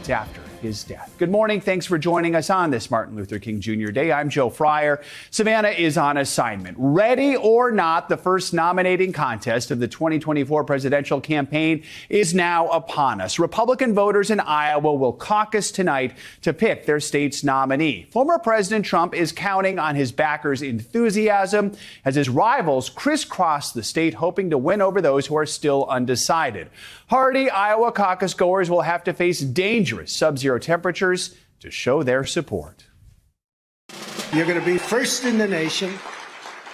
months after his death. Good morning. Thanks for joining us on this Martin Luther King Jr. Day. I'm Joe Fryer. Savannah is on assignment. Ready or not, the first nominating contest of the 2024 presidential campaign is now upon us. Republican voters in Iowa will caucus tonight to pick their state's nominee. Former President Trump is counting on his backers' enthusiasm as his rivals crisscross the state, hoping to win over those who are still undecided. Hardy Iowa caucus goers will have to face dangerous sub-zero temperatures to show their support. You're going to be first in the nation,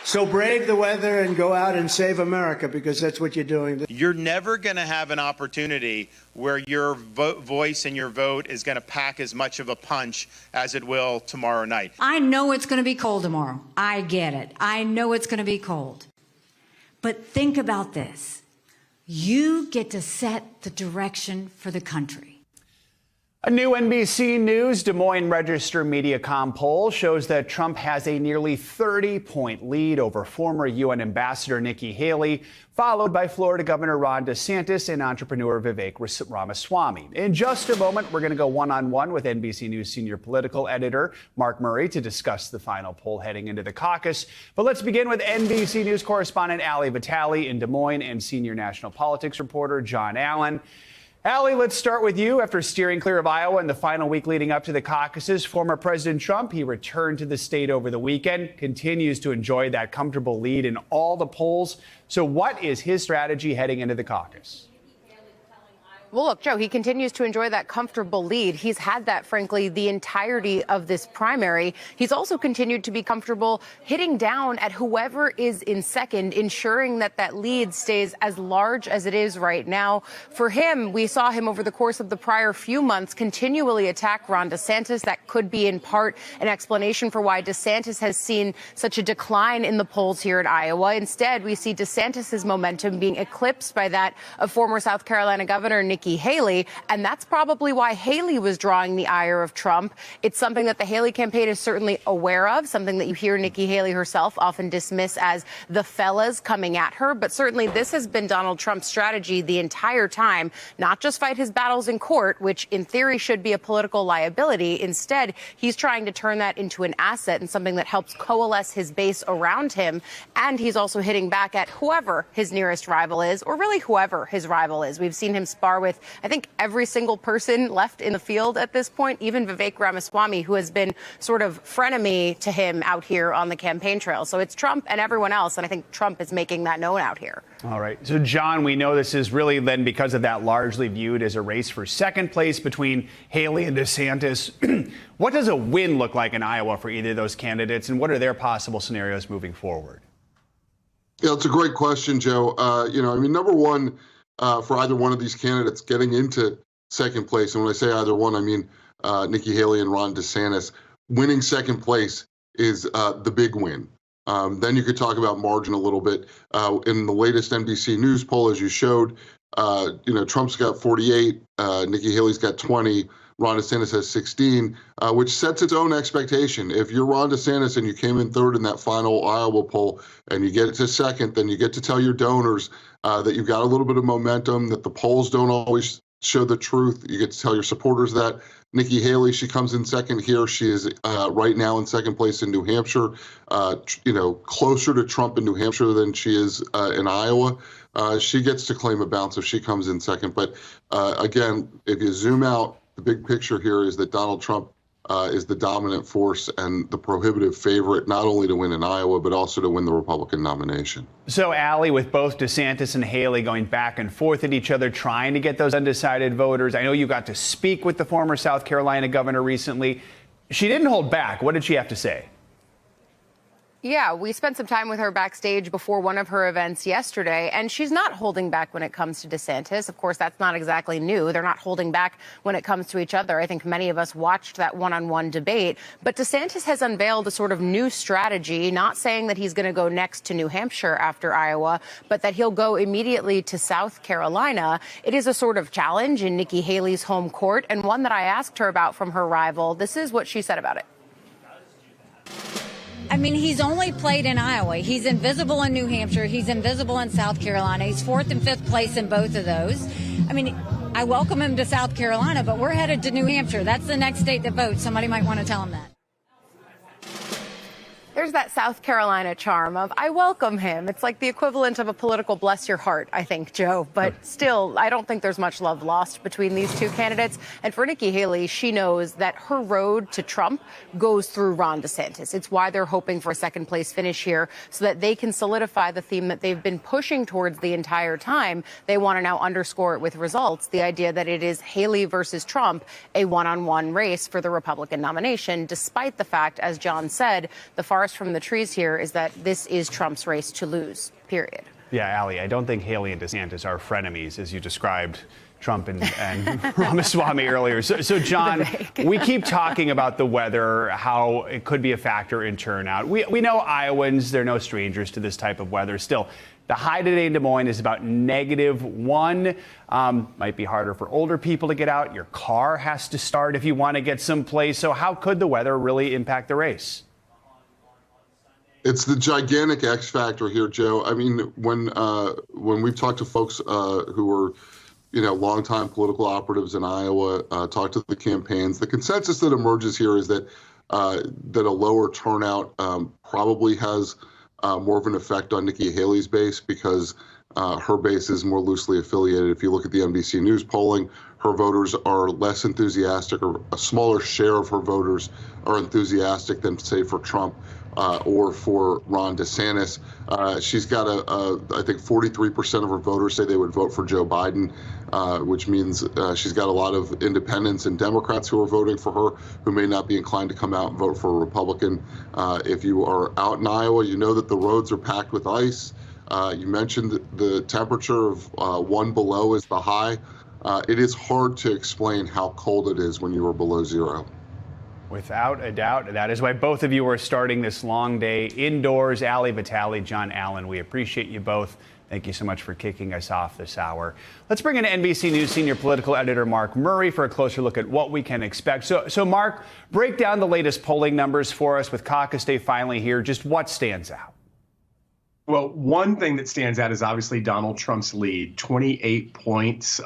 so brave the weather and go out and save America, because that's what you're doing. You're never going to have an opportunity where your voice and your vote is going to pack as much of a punch as it will tomorrow night. I know it's going to be cold tomorrow. I get it. I know it's going to be cold. But think about this. You get to set the direction for the country. A new NBC News Des Moines Register Mediacom poll shows that Trump has a nearly 30-point lead over former UN Ambassador Nikki Haley, followed by Florida Governor Ron DeSantis and entrepreneur Vivek Ramaswamy. In just a moment, we're going to go one-on-one with NBC News senior political editor Mark Murray to discuss the final poll heading into the caucus. But let's begin with NBC News correspondent Ali Vitale in Des Moines and senior national politics reporter John Allen. Allie, let's start with you. After steering clear of Iowa in the final week leading up to the caucuses, former President Trump, he returned to the state over the weekend, continues to enjoy that comfortable lead in all the polls. So what is his strategy heading into the caucus? Well, look, Joe, he continues to enjoy that comfortable lead. He's had that, frankly, the entirety of this primary. He's also continued to be comfortable hitting down at whoever is in second, ensuring that that lead stays as large as it is right now. For him, we saw him over the course of the prior few months continually attack Ron DeSantis. That could be in part an explanation for why DeSantis has seen such a decline in the polls here in Iowa. Instead, we see DeSantis's momentum being eclipsed by that of former South Carolina Governor Nikki Haley, and that's probably why Haley was drawing the ire of Trump. It's something that the Haley campaign is certainly aware of, something that you hear Nikki Haley herself often dismiss as the fellas coming at her. But certainly this has been Donald Trump's strategy the entire time, not just fight his battles in court, which in theory should be a political liability. Instead, he's trying to turn that into an asset and something that helps coalesce his base around him. And he's also hitting back at whoever his nearest rival is, or really whoever his rival is. We've seen him spar with, I think, every single person left in the field at this point, even Vivek Ramaswamy, who has been sort of frenemy to him out here on the campaign trail. So it's Trump and everyone else, and I think Trump is making that known out here. All right. So, John, we know this is really then because of that largely viewed as a race for second place between Haley and DeSantis. What does a win look like in Iowa for either of those candidates, and what are their possible scenarios moving forward? Yeah, it's a great question, Joe. Number one, for either one of these candidates getting into second place, and when I say either one, I mean Nikki Haley and Ron DeSantis, winning second place is the big win. Then you could talk about margin a little bit. In the latest NBC News poll, as you showed, Trump's got 48, Nikki Haley's got 20, Ron DeSantis has 16, which sets its own expectation. If you're Ron DeSantis and you came in third in that final Iowa poll and you get it to second, then you get to tell your donors that you've got a little bit of momentum, that the polls don't always show the truth. You get to tell your supporters that. Nikki Haley, she comes in second here. She is right now in second place in New Hampshire, closer to Trump in New Hampshire than she is in Iowa. She gets to claim a bounce if she comes in second. But again, if you zoom out, the big picture here is that Donald Trump is the dominant force and the prohibitive favorite, not only to win in Iowa, but also to win the Republican nomination. So, Allie, with both DeSantis and Haley going back and forth at each other, trying to get those undecided voters, I know you got to speak with the former South Carolina governor recently. She didn't hold back. What did she have to say? Yeah, we spent some time with her backstage before one of her events yesterday, and she's not holding back when it comes to DeSantis. Of course, that's not exactly new. They're not holding back when it comes to each other. I think many of us watched that one-on-one debate. But DeSantis has unveiled a sort of new strategy, not saying that he's going to go next to New Hampshire after Iowa, but that he'll go immediately to South Carolina. It is a sort of challenge in Nikki Haley's home court, and one that I asked her about from her rival. This is what she said about it. I mean, he's only played in Iowa. He's invisible in New Hampshire. He's invisible in South Carolina. He's fourth and fifth place in both of those. I mean, I welcome him to South Carolina, but we're headed to New Hampshire. That's the next state that votes. Somebody might want to tell him that. There's that South Carolina charm of, I welcome him. It's like the equivalent of a political bless your heart, I think, Joe. But still, I don't think there's much love lost between these two candidates. And for Nikki Haley, she knows that her road to Trump goes through Ron DeSantis. It's why they're hoping for a second place finish here so that they can solidify the theme that they've been pushing towards the entire time. They want to now underscore it with results. The idea that it is Haley versus Trump, a one-on-one race for the Republican nomination, despite the fact, as John said, the forest from the trees here is that this is Trump's race to lose, period. Yeah, Allie, I don't think Haley and DeSantis are frenemies, as you described Trump and Ramaswamy earlier. So, John, we keep talking about the weather, how it could be a factor in turnout. We know Iowans, they're no strangers to this type of weather. Still, the high today in Des Moines is about -1. Might be harder for older people to get out. Your car has to start if you want to get someplace. So how could the weather really impact the race? It's the gigantic X factor here, Joe. I mean, when we've talked to folks who were, longtime political operatives in Iowa, talked to the campaigns, the consensus that emerges here is that that a lower turnout probably has more of an effect on Nikki Haley's base because her base is more loosely affiliated. If you look at the NBC News polling, her voters are less enthusiastic, or a smaller share of her voters are enthusiastic than, say, for Trump or for Ron DeSantis. She's got I think 43% of her voters say they would vote for Joe Biden, which means she's got a lot of independents and Democrats who are voting for her who may not be inclined to come out and vote for a Republican. If you are out in Iowa, you know that the roads are packed with ice. You mentioned the temperature of 1 below is the high. It is hard to explain how cold it is when you are below zero. Without a doubt. That is why both of you are starting this long day indoors. Ali Vitale, John Allen, we appreciate you both. Thank you so much for kicking us off this hour. Let's bring in NBC News senior political editor Mark Murray for a closer look at what we can expect. So Mark, break down the latest polling numbers for us with caucus day finally here. Just what stands out? Well, one thing that stands out is obviously Donald Trump's lead, 28 points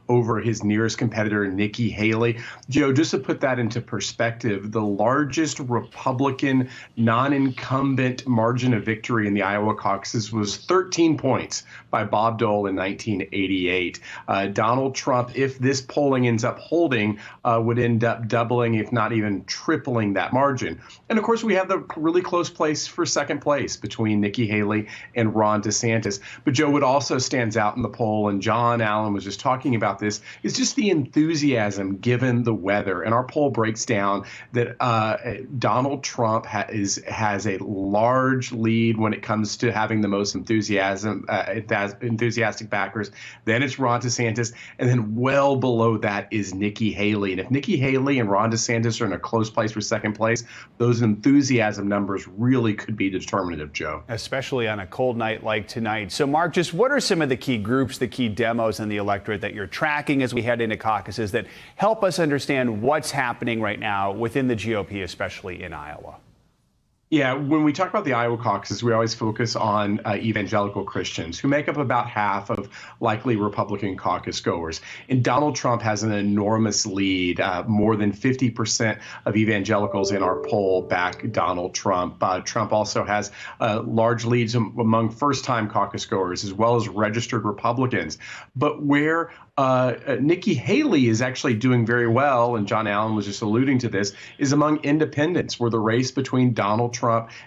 over his nearest competitor, Nikki Haley. Joe, just to put that into perspective, the largest Republican non-incumbent margin of victory in the Iowa caucuses was 13 points by Bob Dole in 1988. Donald Trump, if this polling ends up holding, would end up doubling, if not even tripling that margin. And of course, we have the really close place for second place between Nikki Haley and Ron DeSantis. But Joe, what also stands out in the poll, and John Allen was just talking about this, is just the enthusiasm given the weather. And our poll breaks down that Donald Trump has a large lead when it comes to having the most enthusiastic backers. Then it's Ron DeSantis, and then well below that is Nikki Haley. And if Nikki Haley and Ron DeSantis are in a close place for second place, those enthusiasm numbers really could be determinative, Joe. Especially on a cold night like tonight. So, Mark, just what are some of the key groups, the key demos in the electorate that you're tracking as we head into caucuses that help us understand what's happening right now within the GOP, especially in Iowa? Yeah, when we talk about the Iowa caucuses, we always focus on evangelical Christians who make up about half of likely Republican caucus goers. And Donald Trump has an enormous lead. More than 50% of evangelicals in our poll back Donald Trump. Trump also has large leads among first-time caucus goers as well as registered Republicans. But where Nikki Haley is actually doing very well, and John Allen was just alluding to this, is among independents, where the race between Donald Trump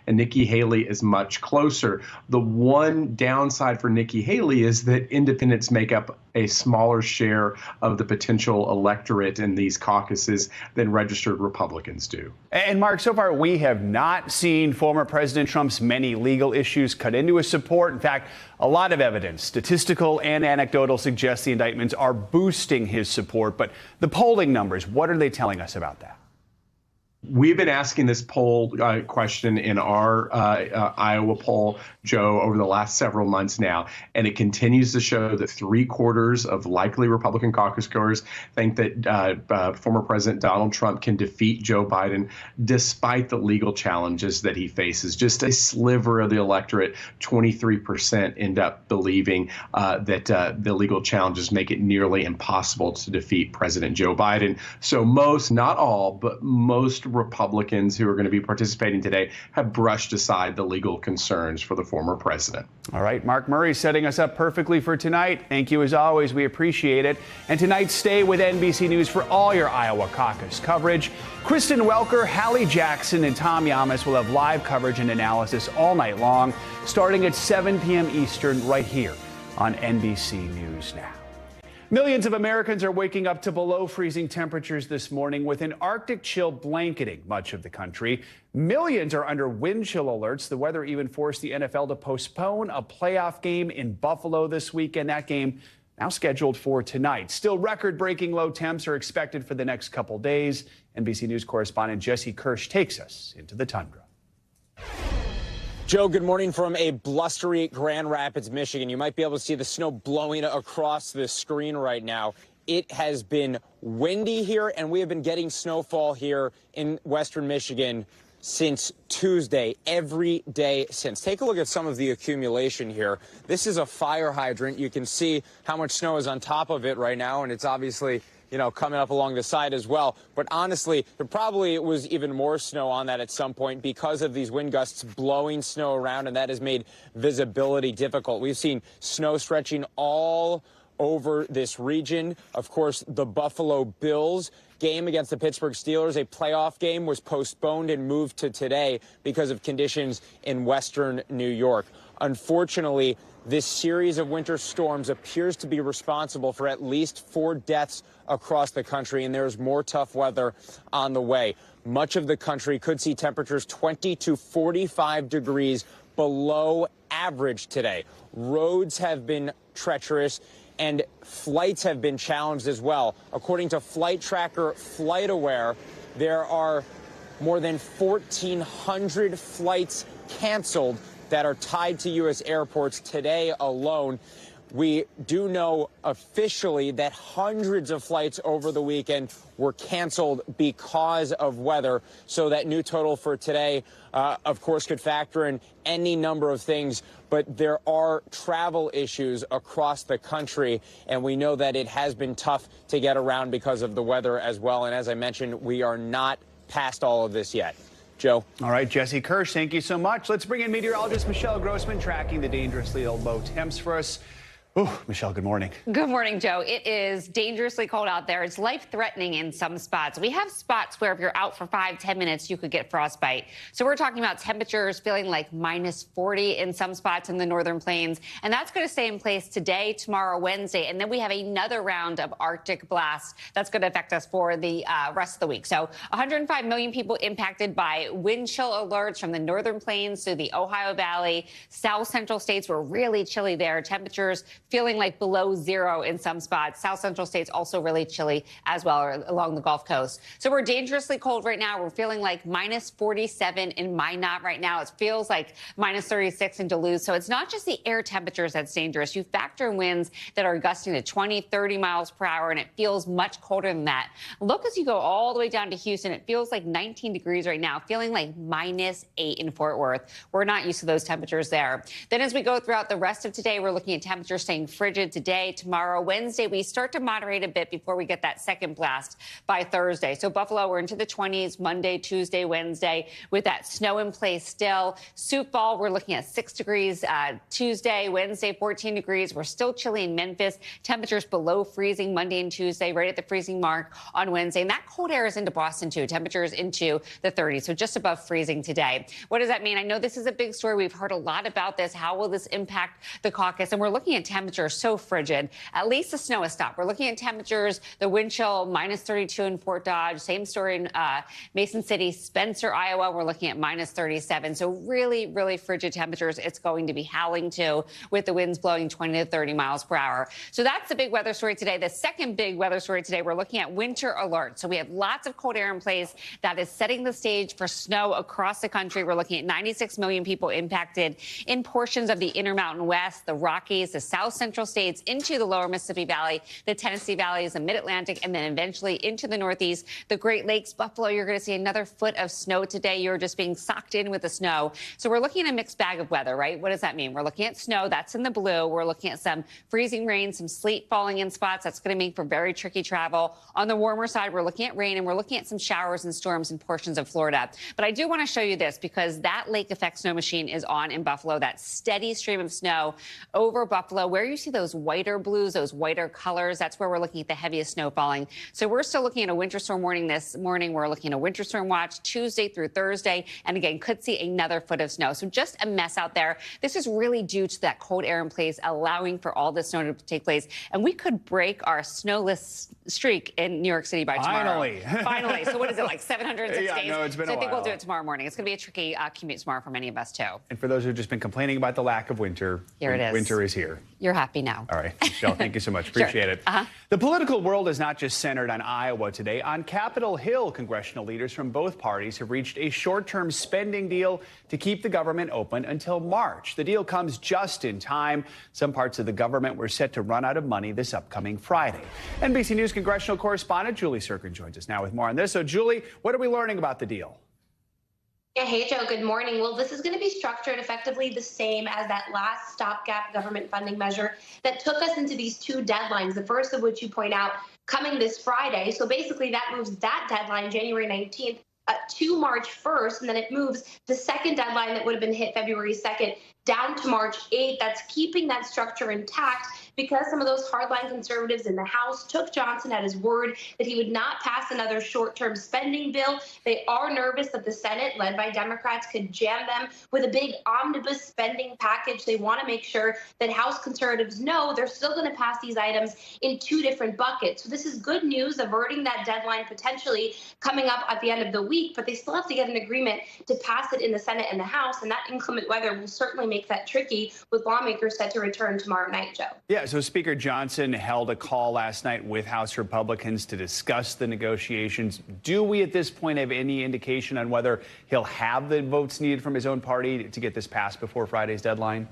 and Nikki Haley is much closer. The one downside for Nikki Haley is that independents make up a smaller share of the potential electorate in these caucuses than registered Republicans do. And Mark, so far we have not seen former President Trump's many legal issues cut into his support. In fact, a lot of evidence, statistical and anecdotal, suggests the indictments are boosting his support. But the polling numbers, what are they telling us about that? We've been asking this poll question in our Iowa poll, Joe, over the last several months now, and it continues to show that 3/4 of likely Republican caucus goers think that former President Donald Trump can defeat Joe Biden despite the legal challenges that he faces. Just a sliver of the electorate, 23%, end up believing that the legal challenges make it nearly impossible to defeat President Joe Biden. So most, not all, but most Republicans who are going to be participating today have brushed aside the legal concerns for the former president. All right, Mark Murray setting us up perfectly for tonight. Thank you as always. We appreciate it. And tonight, stay with NBC News for all your Iowa caucus coverage. Kristen Welker, Hallie Jackson, and Tom Yamas will have live coverage and analysis all night long, starting at 7 p.m. Eastern right here on NBC News Now. Millions of Americans are waking up to below freezing temperatures this morning with an Arctic chill blanketing much of the country. Millions are under wind chill alerts. The weather even forced the NFL to postpone a playoff game in Buffalo this weekend. That game now scheduled for tonight. Still record-breaking low temps are expected for the next couple days. NBC News correspondent Jesse Kirsch takes us into the tundra. Joe, good morning from a blustery Grand Rapids, Michigan. You might be able to see the snow blowing across the screen right now. It has been windy here, and we have been getting snowfall here in western Michigan since Tuesday, every day since. Take a look at some of the accumulation here. This is a fire hydrant. You can see how much snow is on top of it right now, and it's obviously, you know, coming up along the side as well. But honestly, there probably was even more snow on that at some point because of these wind gusts blowing snow around, and that has made visibility difficult. We've seen snow stretching all over this region. Of course, the Buffalo Bills game against the Pittsburgh Steelers, a playoff game, was postponed and moved to today because of conditions in western New York. Unfortunately, this series of winter storms appears to be responsible for at least 4 deaths across the country, and there's more tough weather on the way. Much of the country could see temperatures 20 to 45 degrees below average today. Roads have been treacherous, and flights have been challenged as well. According to flight tracker FlightAware, there are more than 1,400 flights canceled that are tied to U.S. airports today alone. We do know officially that hundreds of flights over the weekend were canceled because of weather. So that new total for today, of course, could factor in any number of things. But there are travel issues across the country, and we know that it has been tough to get around because of the weather as well. And as I mentioned, we are not past all of this yet. Joe. All right, Jesse Kirsch, thank you so much. Let's bring in meteorologist Michelle Grossman tracking the dangerously low temps for us. Oh, Michelle, good morning. Good morning, Joe. It is dangerously cold out there. It's life-threatening in some spots. We have spots where if you're out for 5-10 minutes, you could get frostbite. So we're talking about temperatures feeling like -40 in some spots in the northern plains. And that's going to stay in place today, tomorrow, Wednesday. And then we have another round of Arctic blasts that's going to affect us for the rest of the week. So 105 million people impacted by wind chill alerts from the northern plains to the Ohio Valley. South central states were really chilly there. Temperatures feeling like below 0 in some spots. South central states also really chilly as well along the Gulf Coast. So we're dangerously cold right now. We're feeling like -47 in Minot right now. It feels like -36 in Duluth. So it's not just the air temperatures that's dangerous. You factor in winds that are gusting to 20, 30 miles per hour, and it feels much colder than that. Look as you go all the way down to Houston. It feels like 19 degrees right now, feeling like -8 in Fort Worth. We're not used to those temperatures there. Then as we go throughout the rest of today, we're looking at temperatures staying frigid today, tomorrow, Wednesday. We start to moderate a bit before we get that second blast by Thursday. So Buffalo, we're into the 20s Monday, Tuesday, Wednesday with that snow in place still. Sioux Falls, we're looking at 6 degrees Tuesday, Wednesday, 14 degrees. We're still chilly in Memphis. Temperatures below freezing Monday and Tuesday, right at the freezing mark on Wednesday. And that cold air is into Boston, too. Temperatures into the 30s, so just above freezing today. What does that mean? I know this is a big story. We've heard a lot about this. How will this impact the caucus? And we're looking at temperatures temperatures so frigid, at least the snow has stopped. We're looking at temperatures, the wind chill, -32 in Fort Dodge. Same story in Mason City, Spencer, Iowa. We're looking at -37. So really, really frigid temperatures it's going to be howling to, with the winds blowing 20 to 30 miles per hour. So that's the big weather story today. The second big weather story today, we're looking at winter alert. So we have lots of cold air in place that is setting the stage for snow across the country. We're looking at 96 million people impacted in portions of the Intermountain West, the Rockies, the South Central states, into the lower Mississippi Valley, the Tennessee Valleys, the Mid-Atlantic, and then eventually into the Northeast, the Great Lakes, Buffalo. You're going to see another foot of snow today. You're just being socked in with the snow. So we're looking at a mixed bag of weather, right? What does that mean? We're looking at snow. That's in the blue. We're looking at some freezing rain, some sleet falling in spots. That's going to make for very tricky travel. On the warmer side, we're looking at rain, and we're looking at some showers and storms in portions of Florida. But I do want to show you this because that lake effect snow machine is on in Buffalo, that steady stream of snow over Buffalo. Where you see those whiter blues, those whiter colors, that's where we're looking at the heaviest snow falling. So we're still looking at a winter storm warning this morning. We're looking at a winter storm watch Tuesday through Thursday. And again, could see another foot of snow. So just a mess out there. This is really due to that cold air in place, allowing for all this snow to take place. And we could break our snowless streak in New York City by tomorrow. Finally. So what is it, like 706 days? No, it's been a while. I think we'll do it tomorrow morning. It's going to be a tricky commute tomorrow for many of us, too. And for those who've just been complaining about the lack of winter, here it is. Winter is here. You're happy now. All right, Michelle, thank you so much. Appreciate it. The political world is not just centered on Iowa today. On Capitol Hill, congressional leaders from both parties have reached a short-term spending deal to keep the government open until March. The deal comes just in time. Some parts of the government were set to run out of money this upcoming Friday. NBC News congressional correspondent Julie Sirkin joins us now with more on this. So, Julie, what are we learning about the deal? Yeah, hey, Joe, good morning. Well, this is going to be structured effectively the same as that last stopgap government funding measure that took us into these two deadlines, the first of which you point out coming this Friday. So basically that moves that deadline, January 19th, to March 1st, and then it moves the second deadline that would have been hit February 2nd down to March 8th. That's keeping that structure intact because some of those hardline conservatives in the House took Johnson at his word that he would not pass another short-term spending bill. They are nervous that the Senate, led by Democrats, could jam them with a big omnibus spending package. They want to make sure that House conservatives know they're still going to pass these items in two different buckets. So this is good news, averting that deadline potentially coming up at the end of the week, but they still have to get an agreement to pass it in the Senate and the House, and that inclement weather will certainly make that tricky, with lawmakers set to return tomorrow night, Joe. Yeah, so Speaker Johnson held a call last night with House Republicans to discuss the negotiations. Do we at this point have any indication on whether he'll have the votes needed from his own party to get this passed before Friday's deadline?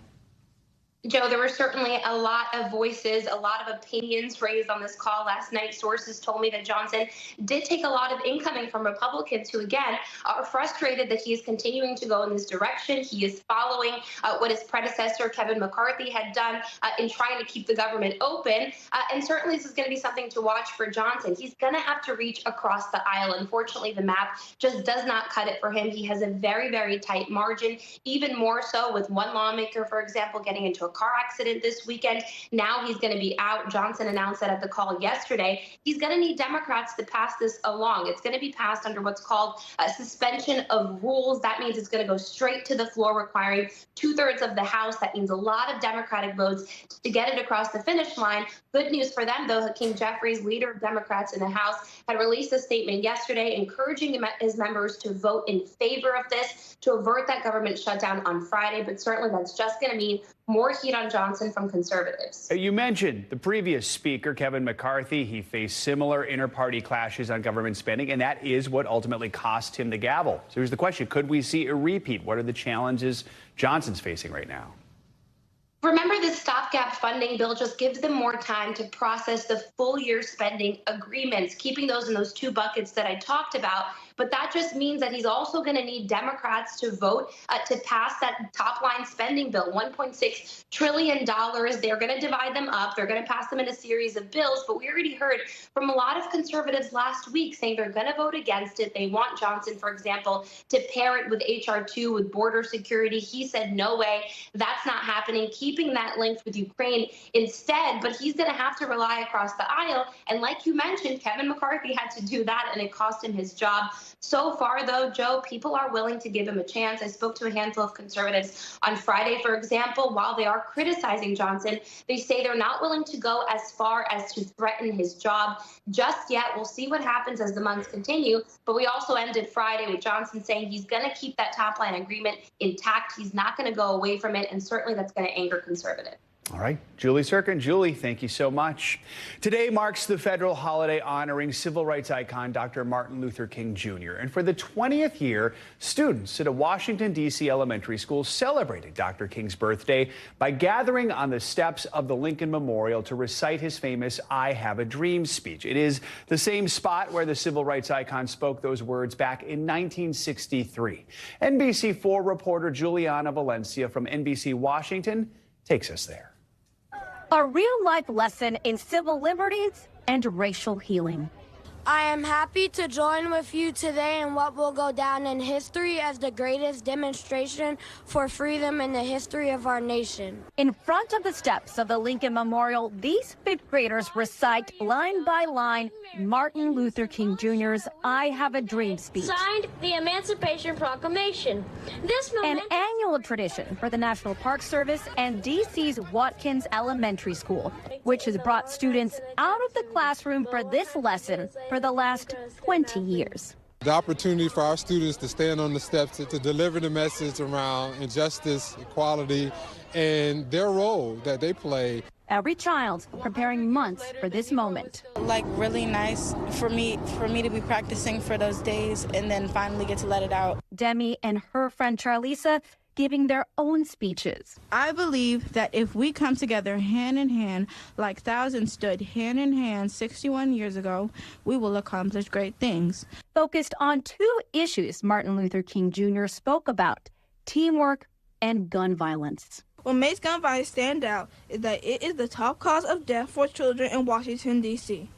Joe, there were certainly a lot of voices, a lot of opinions raised on this call last night. Sources told me that Johnson did take a lot of incoming from Republicans who, again, are frustrated that he is continuing to go in this direction. He is following what his predecessor, Kevin McCarthy, had done in trying to keep the government open. And certainly this is going to be something to watch for Johnson. He's going to have to reach across the aisle. Unfortunately, the map just does not cut it for him. He has a very, very tight margin, even more so with one lawmaker, for example, getting into a car accident this weekend. Now he's going to be out. Johnson announced that at the call yesterday. He's going to need Democrats to pass this along. It's going to be passed under what's called a suspension of rules. That means it's going to go straight to the floor, requiring 2/3 of the House. That means a lot of Democratic votes to get it across the finish line. Good news for them, though. Hakeem Jeffries, leader of Democrats in the House, had released a statement yesterday encouraging his members to vote in favor of this to avert that government shutdown on Friday. But certainly that's just going to mean more heat on Johnson from conservatives. You mentioned the previous speaker, Kevin McCarthy. He faced similar inter-party clashes on government spending, and that is what ultimately cost him the gavel. So here's the question. Could we see a repeat? What are the challenges Johnson's facing right now? Remember, this stopgap funding bill just gives them more time to process the full year spending agreements, keeping those in those two buckets that I talked about. But that just means that he's also going to need Democrats to vote to pass that top line spending bill, $1.6 trillion. They're going to divide them up. They're going to pass them in a series of bills. But we already heard from a lot of conservatives last week saying they're going to vote against it. They want Johnson, for example, to pair it with H.R. 2 with border security. He said, no way, that's not happening, keeping that linked with Ukraine instead. But he's going to have to rely across the aisle. And like you mentioned, Kevin McCarthy had to do that, and it cost him his job. So far, though, Joe, people are willing to give him a chance. I spoke to a handful of conservatives on Friday, for example. While they are criticizing Johnson, they say they're not willing to go as far as to threaten his job just yet. We'll see what happens as the months continue. But we also ended Friday with Johnson saying he's going to keep that top line agreement intact. He's not going to go away from it. And certainly that's going to anger conservatives. All right, Julie Sirkin. Julie, thank you so much. Today marks the federal holiday honoring civil rights icon Dr. Martin Luther King Jr. And for the 20th year, students at a Washington, D.C. elementary school celebrated Dr. King's birthday by gathering on the steps of the Lincoln Memorial to recite his famous "I Have a Dream" speech. It is the same spot where the civil rights icon spoke those words back in 1963. NBC4 reporter Juliana Valencia from NBC Washington takes us there. A real-life lesson in civil liberties and racial healing. I am happy to join with you today in what will go down in history as the greatest demonstration for freedom in the history of our nation. In front of the steps of the Lincoln Memorial, these fifth graders recite line by line Martin Luther King Jr.'s "I Have a Dream" speech. Signed the Emancipation Proclamation. An annual tradition for the National Park Service and D.C.'s Watkins Elementary School, which has brought students out of the classroom for this lesson for the last 20 years. The opportunity for our students to stand on the steps to deliver the message around injustice, equality, and their role that they play. Every child preparing months for this moment. Like really nice for me to be practicing for those days and then finally get to let it out. Demi and her friend Charlisa giving their own speeches. I believe that if we come together hand in hand, like thousands stood hand in hand 61 years ago, we will accomplish great things. Focused on two issues Martin Luther King Jr. spoke about: teamwork and gun violence. What makes gun violence stand out is that it is the top cause of death for children in Washington, D.C.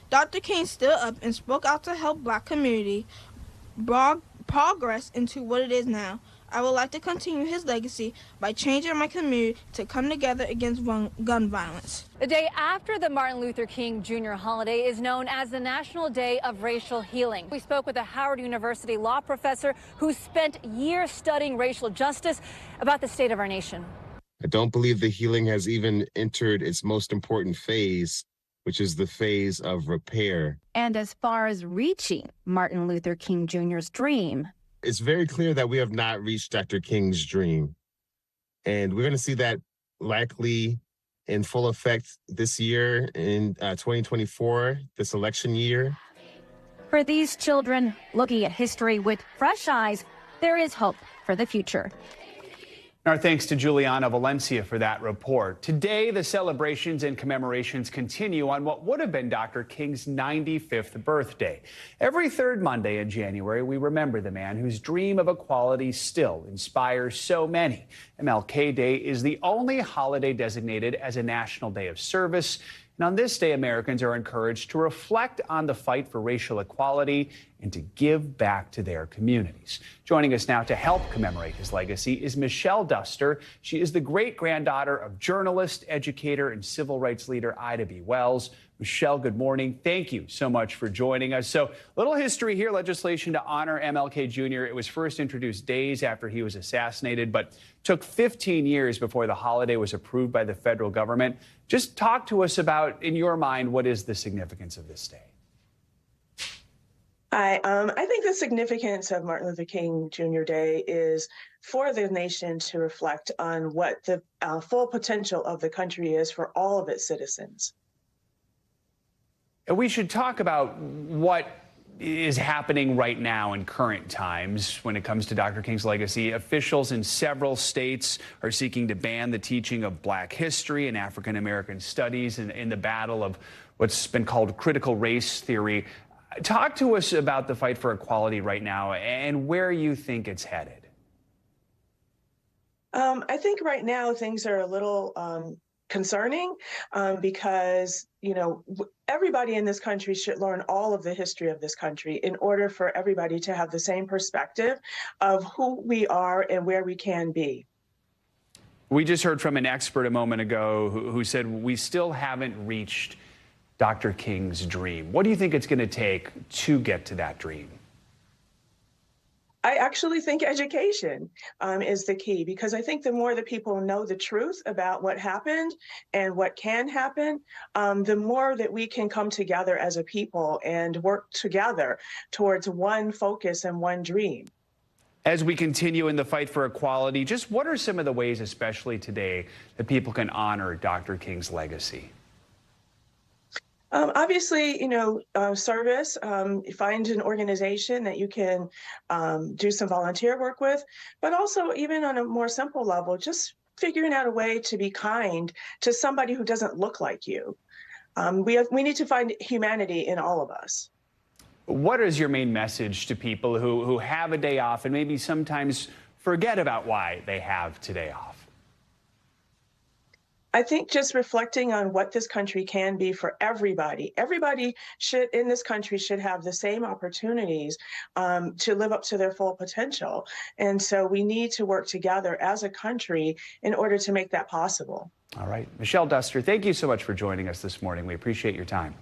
Dr. King stood up and spoke out to help Black community progress into what it is now. I would like to continue his legacy by changing my community to come together against gun violence. The day after the Martin Luther King Jr. holiday is known as the National Day of Racial Healing. We spoke with a Howard University law professor who spent years studying racial justice about the state of our nation. I don't believe the healing has even entered its most important phase, which is the phase of repair. And as far as reaching Martin Luther King Jr.'s dream, it's very clear that we have not reached Dr. King's dream. And we're going to see that likely in full effect this year in 2024, this election year. For these children looking at history with fresh eyes, there is hope for the future. Our thanks to Juliana Valencia for that report. Today, the celebrations and commemorations continue on what would have been Dr. King's 95th birthday. Every third Monday in January, we remember the man whose dream of equality still inspires so many. MLK Day is the only holiday designated as a national day of service. And on this day, Americans are encouraged to reflect on the fight for racial equality and to give back to their communities. Joining us now to help commemorate his legacy is Michelle Duster. She is the great-granddaughter of journalist, educator, and civil rights leader Ida B. Wells. Michelle, good morning. Thank you so much for joining us. So, little history here. Legislation to honor MLK Jr. It was first introduced days after he was assassinated, but took 15 years before the holiday was approved by the federal government. Just talk to us about, in your mind, what is the significance of this day? I think the significance of Martin Luther King Jr. Day is for the nation to reflect on what the full potential of the country is for all of its citizens. We should talk about what is happening right now in current times when it comes to Dr. King's legacy. Officials in several states are seeking to ban the teaching of Black history and African American studies in the battle of what's been called critical race theory. Talk to us about the fight for equality right now and where you think it's headed. I think right now things are a little concerning because, you know, everybody in this country should learn all of the history of this country in order for everybody to have the same perspective of who we are and where we can be. We just heard from an expert a moment ago who said we still haven't reached Dr. King's dream. What do you think it's going to take to get to that dream? I actually think education is the key, because I think the more that people know the truth about what happened and what can happen, the more that we can come together as a people and work together towards one focus and one dream. As we continue in the fight for equality, just what are some of the ways, especially today, that people can honor Dr. King's legacy? Obviously, service, find an organization that you can do some volunteer work with, but also even on a more simple level, just figuring out a way to be kind to somebody who doesn't look like you. We need to find humanity in all of us. What is your main message to people who have a day off and maybe sometimes forget about why they have today off? I think just reflecting on what this country can be for everybody. Everybody in this country should have the same opportunities to live up to their full potential. And so we need to work together as a country in order to make that possible. All right. Michelle Duster, thank you so much for joining us this morning. We appreciate your time.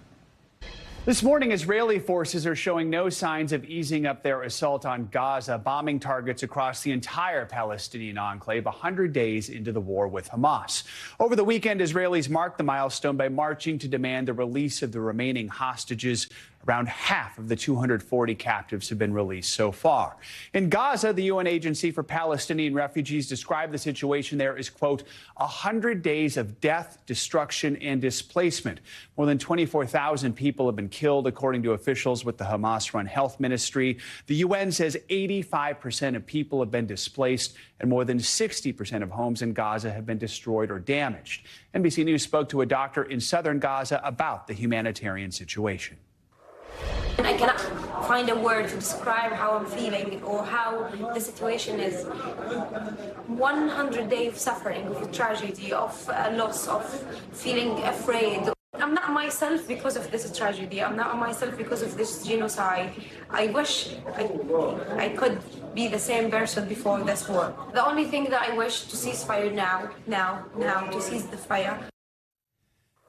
This morning, Israeli forces are showing no signs of easing up their assault on Gaza, bombing targets across the entire Palestinian enclave 100 days into the war with Hamas. Over the weekend, Israelis marked the milestone by marching to demand the release of the remaining hostages. Around half of the 240 captives have been released so far. In Gaza, the UN Agency for Palestinian Refugees described the situation there as, quote, 100 days of death, destruction, and displacement. More than 24,000 people have been killed, according to officials with the Hamas-run health ministry. The UN says 85% of people have been displaced, and more than 60% of homes in Gaza have been destroyed or damaged. NBC News spoke to a doctor in southern Gaza about the humanitarian situation. I cannot find a word to describe how I'm feeling or how the situation is. 100 days of suffering, of tragedy, of loss, of feeling afraid. I'm not myself because of this tragedy. I'm not myself because of this genocide. I wish I could be the same person before this war. The only thing that I wish to cease fire now, to cease the fire.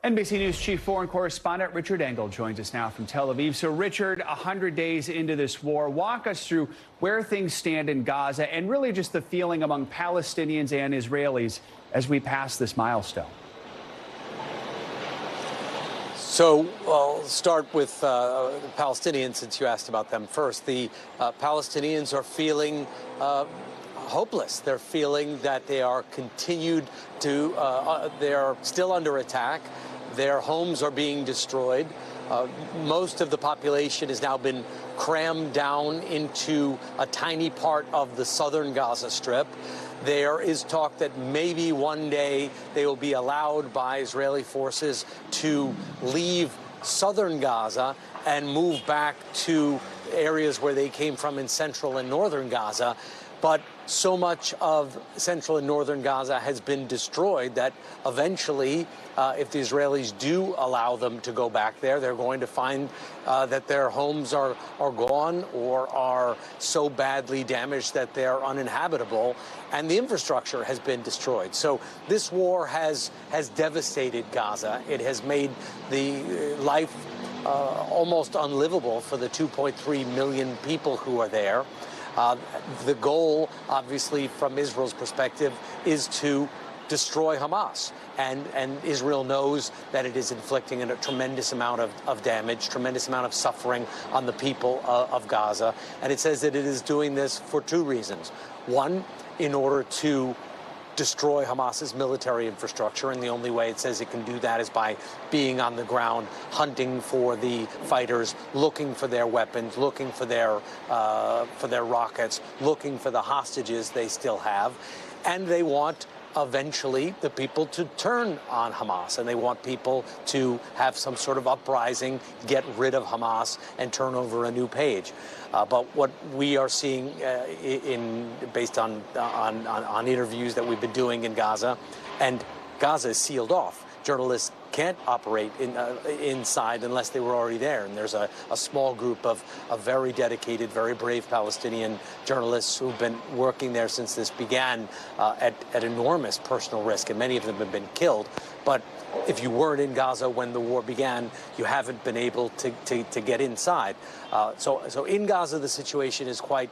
NBC News chief foreign correspondent Richard Engel joins us now from Tel Aviv. So, Richard, 100 days into this war, walk us through where things stand in Gaza and really just the feeling among Palestinians and Israelis as we pass this milestone. So I'll start with the Palestinians, since you asked about them first. The Palestinians are feeling hopeless. They're feeling that they are they are still under attack. Their homes are being destroyed. Most of the population has now been crammed down into a tiny part of the southern Gaza Strip. There is talk that maybe one day they will be allowed by Israeli forces to leave southern Gaza and move back to areas where they came from in central and northern Gaza. But so much of central and northern Gaza has been destroyed that eventually, if the Israelis do allow them to go back there, they're going to find that their homes are gone or are so badly damaged that they're uninhabitable, and the infrastructure has been destroyed. So this war has devastated Gaza. It has made the life almost unlivable for the 2.3 million people who are there. The goal, obviously, from Israel's perspective, is to destroy Hamas. And Israel knows that it is inflicting a tremendous amount of damage, tremendous amount of suffering on the people of Gaza. And it says that it is doing this for two reasons. One, in order to destroy Hamas's military infrastructure, and the only way it says it can do that is by being on the ground, hunting for the fighters, looking for their weapons, looking for their rockets, looking for the hostages they still have. And they want eventually the people to turn on Hamas, and they want people to have some sort of uprising, get rid of Hamas, and turn over a new page. But what we are seeing based on interviews that we've been doing in Gaza, and Gaza is sealed off. Journalists can't operate inside unless they were already there. And there's a small group of very dedicated, very brave Palestinian journalists who've been working there since this began at enormous personal risk, and many of them have been killed. But if you weren't in Gaza when the war began, you haven't been able to get inside. So in Gaza, the situation is quite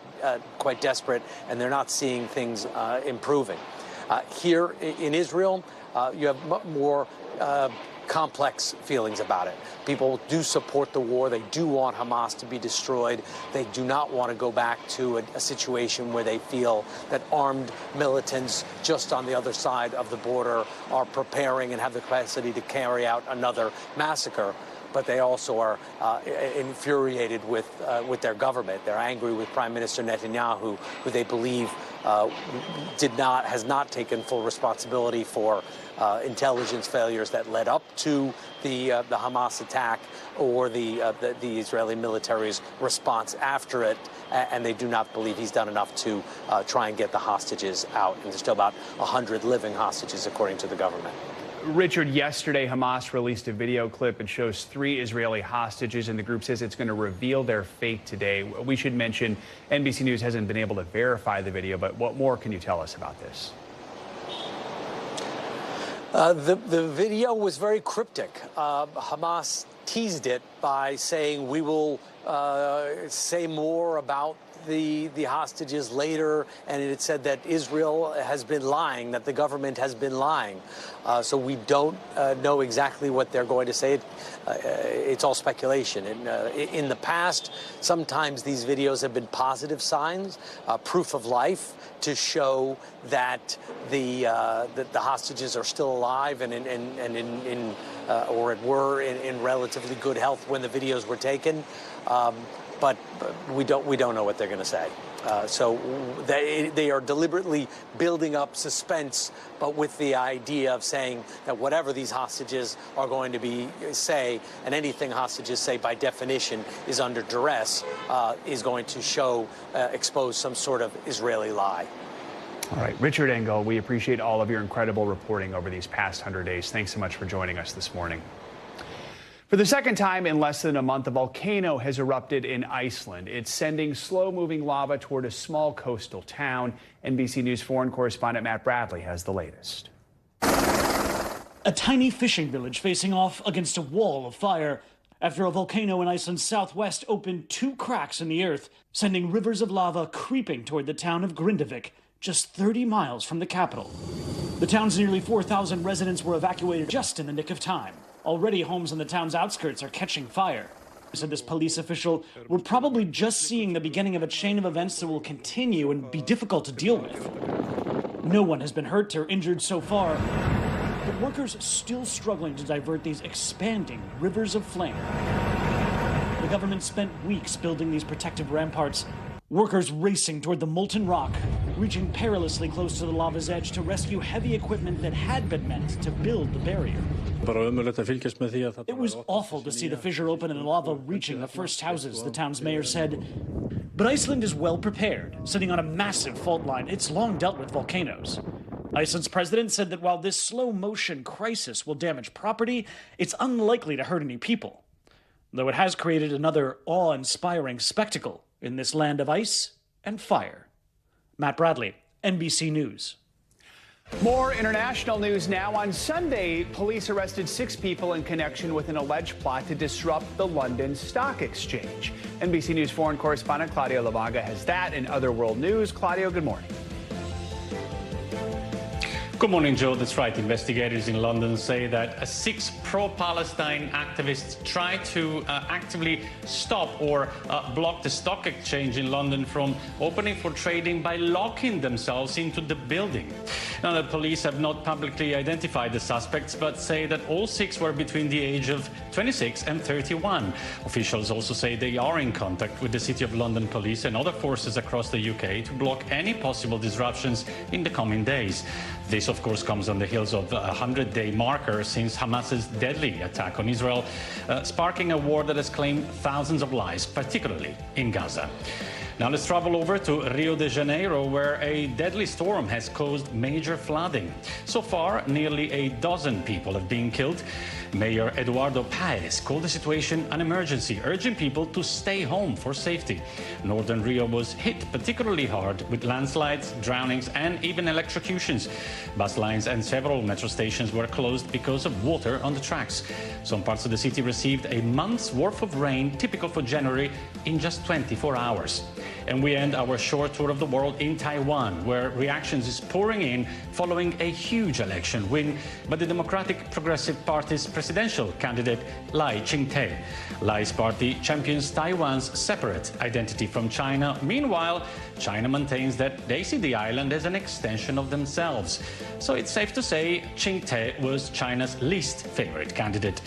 desperate, and they're not seeing things improving. Here in Israel, you have more complex feelings about it. People do support the war. They do want Hamas to be destroyed. They do not want to go back to a situation where they feel that armed militants just on the other side of the border are preparing and have the capacity to carry out another massacre. But they also are infuriated with their government. They're angry with Prime Minister Netanyahu, who they believe has not taken full responsibility for intelligence failures that led up to the Hamas attack or the Israeli military's response after it, and they do not believe he's done enough to try and get the hostages out. And there's still about 100 living hostages, according to the government. Richard, yesterday Hamas released a video clip. It shows 3 Israeli hostages, and the group says it's going to reveal their fate today. We should mention NBC News hasn't been able to verify the video, but what more can you tell us about this? The video was very cryptic. Hamas teased it by saying, we will say more about the hostages later, and it said that Israel has been lying, that the government has been lying. So we don't know exactly what they're going to say. It's all speculation. In the past, sometimes these videos have been positive signs, proof of life, to show that the hostages are still alive and or were in relatively good health when the videos were taken. But we don't know what they're going to say. So they are deliberately building up suspense, but with the idea of saying that whatever these hostages are going to say, and anything hostages say by definition is under duress, is going to expose some sort of Israeli lie. All right, Richard Engel, we appreciate all of your incredible reporting over these past 100 days. Thanks so much for joining us this morning. For the second time in less than a month, a volcano has erupted in Iceland. It's sending slow-moving lava toward a small coastal town. NBC News foreign correspondent Matt Bradley has the latest. A tiny fishing village facing off against a wall of fire after a volcano in Iceland's southwest opened 2 cracks in the earth, sending rivers of lava creeping toward the town of Grindavik, just 30 miles from the capital. The town's nearly 4,000 residents were evacuated just in the nick of time. Already, homes in the town's outskirts are catching fire. Said this police official, we're probably just seeing the beginning of a chain of events that will continue and be difficult to deal with. No one has been hurt or injured so far, but workers are still struggling to divert these expanding rivers of flame. The government spent weeks building these protective ramparts, workers racing toward the molten rock, reaching perilously close to the lava's edge to rescue heavy equipment that had been meant to build the barrier. It was awful to see the fissure open and the lava reaching the first houses, the town's mayor said. But Iceland is well prepared, sitting on a massive fault line. It's long dealt with volcanoes. Iceland's president said that while this slow-motion crisis will damage property, it's unlikely to hurt any people, though it has created another awe-inspiring spectacle in this land of ice and fire. Matt Bradley, NBC News. More international news now. On Sunday, police arrested 6 people in connection with an alleged plot to disrupt the London Stock Exchange. NBC News foreign correspondent Claudio Lavaga has that and other world news. Claudio, good morning. Good morning, Joe. That's right. Investigators in London say that 6 pro-Palestine activists tried to actively stop or block the stock exchange in London from opening for trading by locking themselves into the building. Now, the police have not publicly identified the suspects, but say that all 6 were between the age of 26 and 31. Officials also say they are in contact with the City of London police and other forces across the UK to block any possible disruptions in the coming days. This, of course, comes on the heels of a 100-day marker since Hamas's deadly attack on Israel, sparking a war that has claimed thousands of lives, particularly in Gaza. Now let's travel over to Rio de Janeiro, where a deadly storm has caused major flooding. So far, nearly a dozen people have been killed. Mayor Eduardo Paes called the situation an emergency, urging people to stay home for safety. Northern Rio was hit particularly hard with landslides, drownings, and even electrocutions. Bus lines and several metro stations were closed because of water on the tracks. Some parts of the city received a month's worth of rain, typical for January, in just 24 hours. And we end our short tour of the world in Taiwan, where reactions is pouring in following a huge election win by the Democratic Progressive Party's presidential candidate Lai Ching-te. Lai's party champions Taiwan's separate identity from China. Meanwhile, China maintains that they see the island as an extension of themselves. So it's safe to say Ching-te was China's least favorite candidate.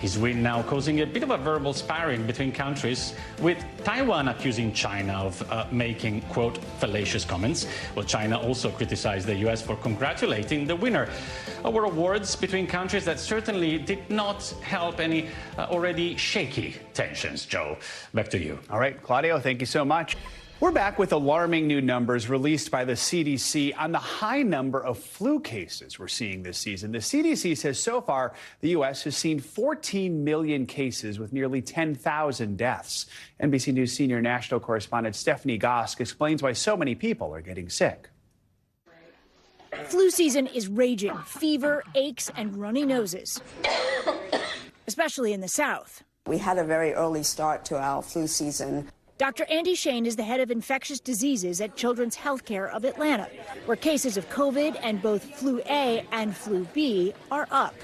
His win now causing a bit of a verbal sparring between countries, with Taiwan accusing China of making, quote, fallacious comments, while China also criticized the U.S. for congratulating the winner. Our awards between countries that certainly did not help any already shaky tensions. Joe, back to you. All right, Claudio, thank you so much. We're back with alarming new numbers released by the CDC on the high number of flu cases we're seeing this season. The CDC says so far the U.S. has seen 14 million cases with nearly 10,000 deaths. NBC News senior national correspondent Stephanie Gosk explains why so many people are getting sick. Flu season is raging. Fever, aches, and runny noses, especially in the South. We had a very early start to our flu season. Dr. Andy Shane is the head of infectious diseases at Children's Healthcare of Atlanta, where cases of COVID and both flu A and flu B are up.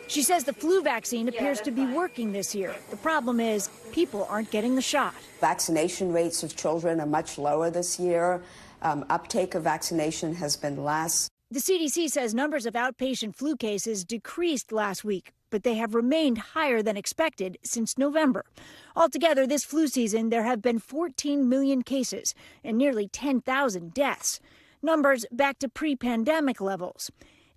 She says the flu vaccine appears to be working this year. The problem is people aren't getting the shot. Vaccination rates of children are much lower this year. Uptake of vaccination has been less. The CDC says numbers of outpatient flu cases decreased last week, but they have remained higher than expected since November. Altogether, this flu season, there have been 14 million cases and nearly 10,000 deaths, numbers back to pre-pandemic levels.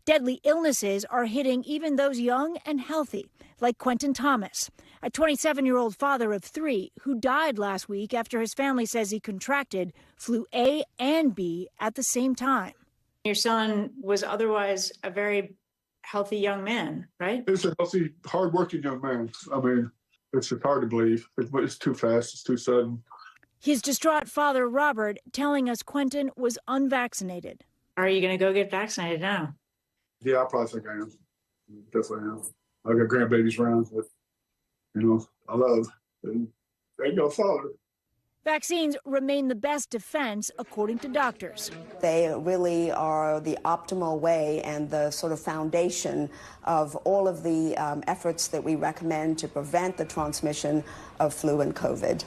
Deadly illnesses are hitting even those young and healthy, like Quentin Thomas, a 27-year-old father of 3 who died last week after his family says he contracted flu A and B at the same time. Your son was otherwise a very healthy young man, right? He's a healthy, hardworking young man. I mean, it's just hard to believe. It's too fast. It's too sudden. His distraught father, Robert, telling us Quentin was unvaccinated. Are you going to go get vaccinated now? Yeah, I probably think I am. Definitely am. I got grandbabies around that, I love. And they go father. Vaccines remain the best defense, according to doctors. They really are the optimal way and the sort of foundation of all of the efforts that we recommend to prevent the transmission of flu and COVID.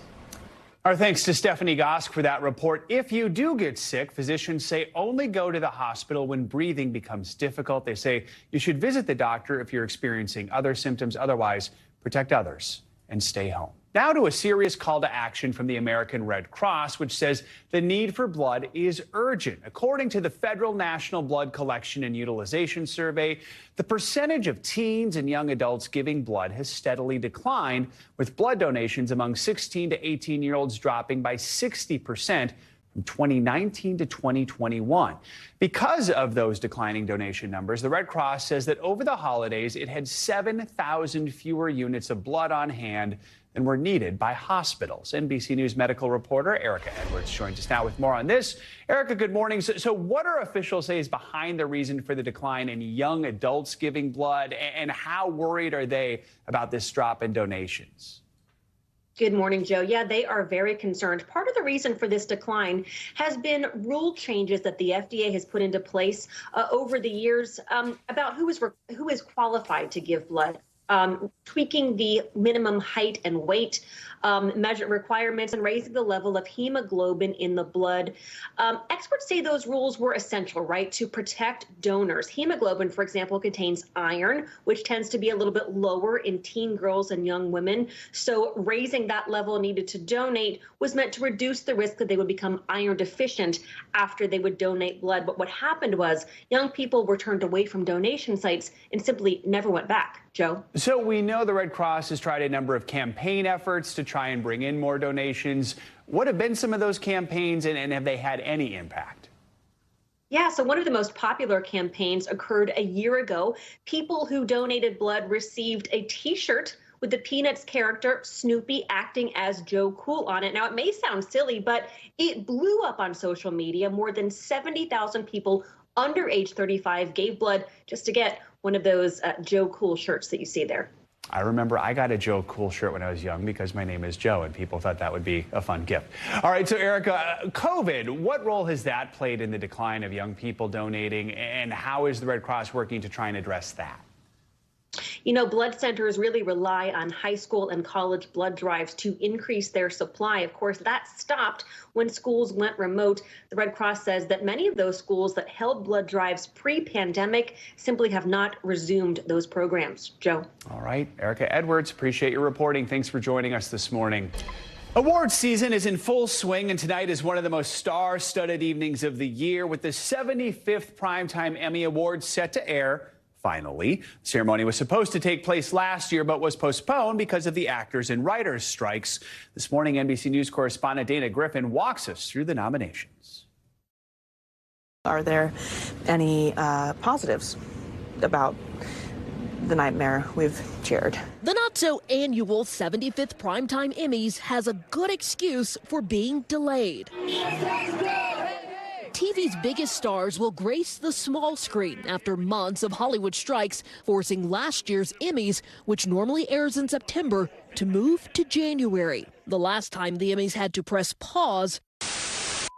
Our thanks to Stephanie Gosk for that report. If you do get sick, physicians say only go to the hospital when breathing becomes difficult. They say you should visit the doctor if you're experiencing other symptoms. Otherwise, protect others and stay home. Now to a serious call to action from the American Red Cross, which says the need for blood is urgent. According to the Federal National Blood Collection and Utilization Survey, the percentage of teens and young adults giving blood has steadily declined, with blood donations among 16 to 18-year-olds dropping by 60% from 2019 to 2021. Because of those declining donation numbers, the Red Cross says that over the holidays, it had 7,000 fewer units of blood on hand than were needed by hospitals. NBC News medical reporter Erica Edwards joins us now with more on this. Erica, good morning. So what are officials say is behind the reason for the decline in young adults giving blood, and how worried are they about this drop in donations? Good morning, Joe. Yeah, they are very concerned. Part of the reason for this decline has been rule changes that the FDA has put into place over the years about who is qualified to give blood. Tweaking the minimum height and weight measure requirements and raising the level of hemoglobin in the blood. Experts say those rules were essential, right, to protect donors. Hemoglobin, for example, contains iron, which tends to be a little bit lower in teen girls and young women. So raising that level needed to donate was meant to reduce the risk that they would become iron deficient after they would donate blood. But what happened was young people were turned away from donation sites and simply never went back. Joe? So we know the Red Cross has tried a number of campaign efforts to try and bring in more donations. What have been some of those campaigns, and have they had any impact? Yeah, so one of the most popular campaigns occurred a year ago. People who donated blood received a T-shirt with the Peanuts character Snoopy acting as Joe Cool on it. Now, it may sound silly, but it blew up on social media. More than 70,000 people under age 35 gave blood just to get one of those Joe Cool shirts that you see there. I remember I got a Joe Cool shirt when I was young because my name is Joe, and people thought that would be a fun gift. All right, so Erica, COVID, what role has that played in the decline of young people donating, and how is the Red Cross working to try and address that? You know, blood centers really rely on high school and college blood drives to increase their supply. Of course, that stopped when schools went remote. The Red Cross says that many of those schools that held blood drives pre-pandemic simply have not resumed those programs. Joe. All right, Erica Edwards, appreciate your reporting. Thanks for joining us this morning. Awards season is in full swing, and tonight is one of the most star-studded evenings of the year with the 75th Primetime Emmy Awards set to air. Finally, the ceremony was supposed to take place last year, but was postponed because of the actors and writers' strikes. This morning, NBC News correspondent Dana Griffin walks us through the nominations. Are there any positives about the nightmare we've shared? The not-so-annual 75th Primetime Emmys has a good excuse for being delayed. TV's biggest stars will grace the small screen after months of Hollywood strikes, forcing last year's Emmys, which normally airs in September, to move to January. The last time the Emmys had to press pause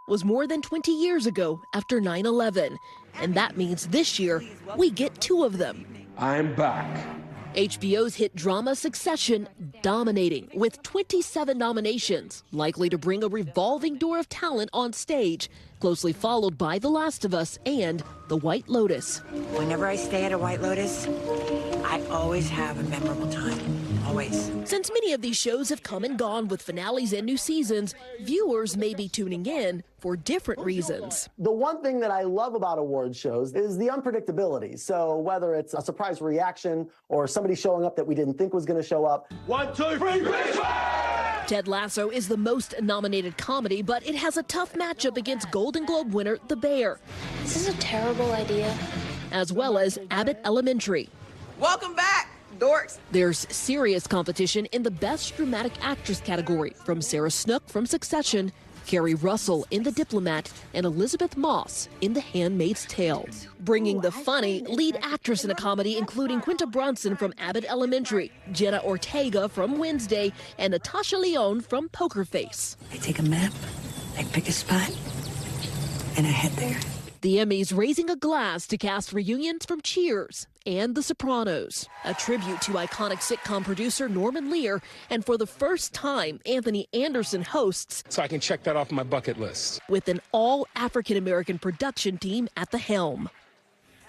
was more than 20 years ago after 9/11. And that means this year we get 2 of them. I'm back. HBO's hit drama Succession dominating with 27 nominations, likely to bring a revolving door of talent on stage, closely followed by The Last of Us and The White Lotus. Whenever I stay at a White Lotus, I always have a memorable time. Always. Since many of these shows have come and gone with finales and new seasons, viewers may be tuning in for different reasons. The one thing that I love about award shows is the unpredictability. So whether it's a surprise reaction or somebody showing up that we didn't think was going to show up. 1, 2, 3, Ted Lasso is the most nominated comedy, but it has a tough matchup against Golden Globe winner The Bear. This is a terrible idea. As well as Abbott Elementary. Welcome back, dorks. There's serious competition in the Best Dramatic Actress category from Sarah Snook from Succession, Kerry Russell in The Diplomat, and Elizabeth Moss in The Handmaid's Tale. Bringing the funny lead actress in a comedy, including Quinta Brunson from Abbott Elementary, Jenna Ortega from Wednesday, and Natasha Lyonne from Poker Face. I take a map, I pick a spot, and I head there. The Emmys raising a glass to cast reunions from Cheers and The Sopranos, a tribute to iconic sitcom producer Norman Lear, and for the first time, Anthony Anderson hosts. So I can check that off my bucket list. With an all-African-American production team at the helm.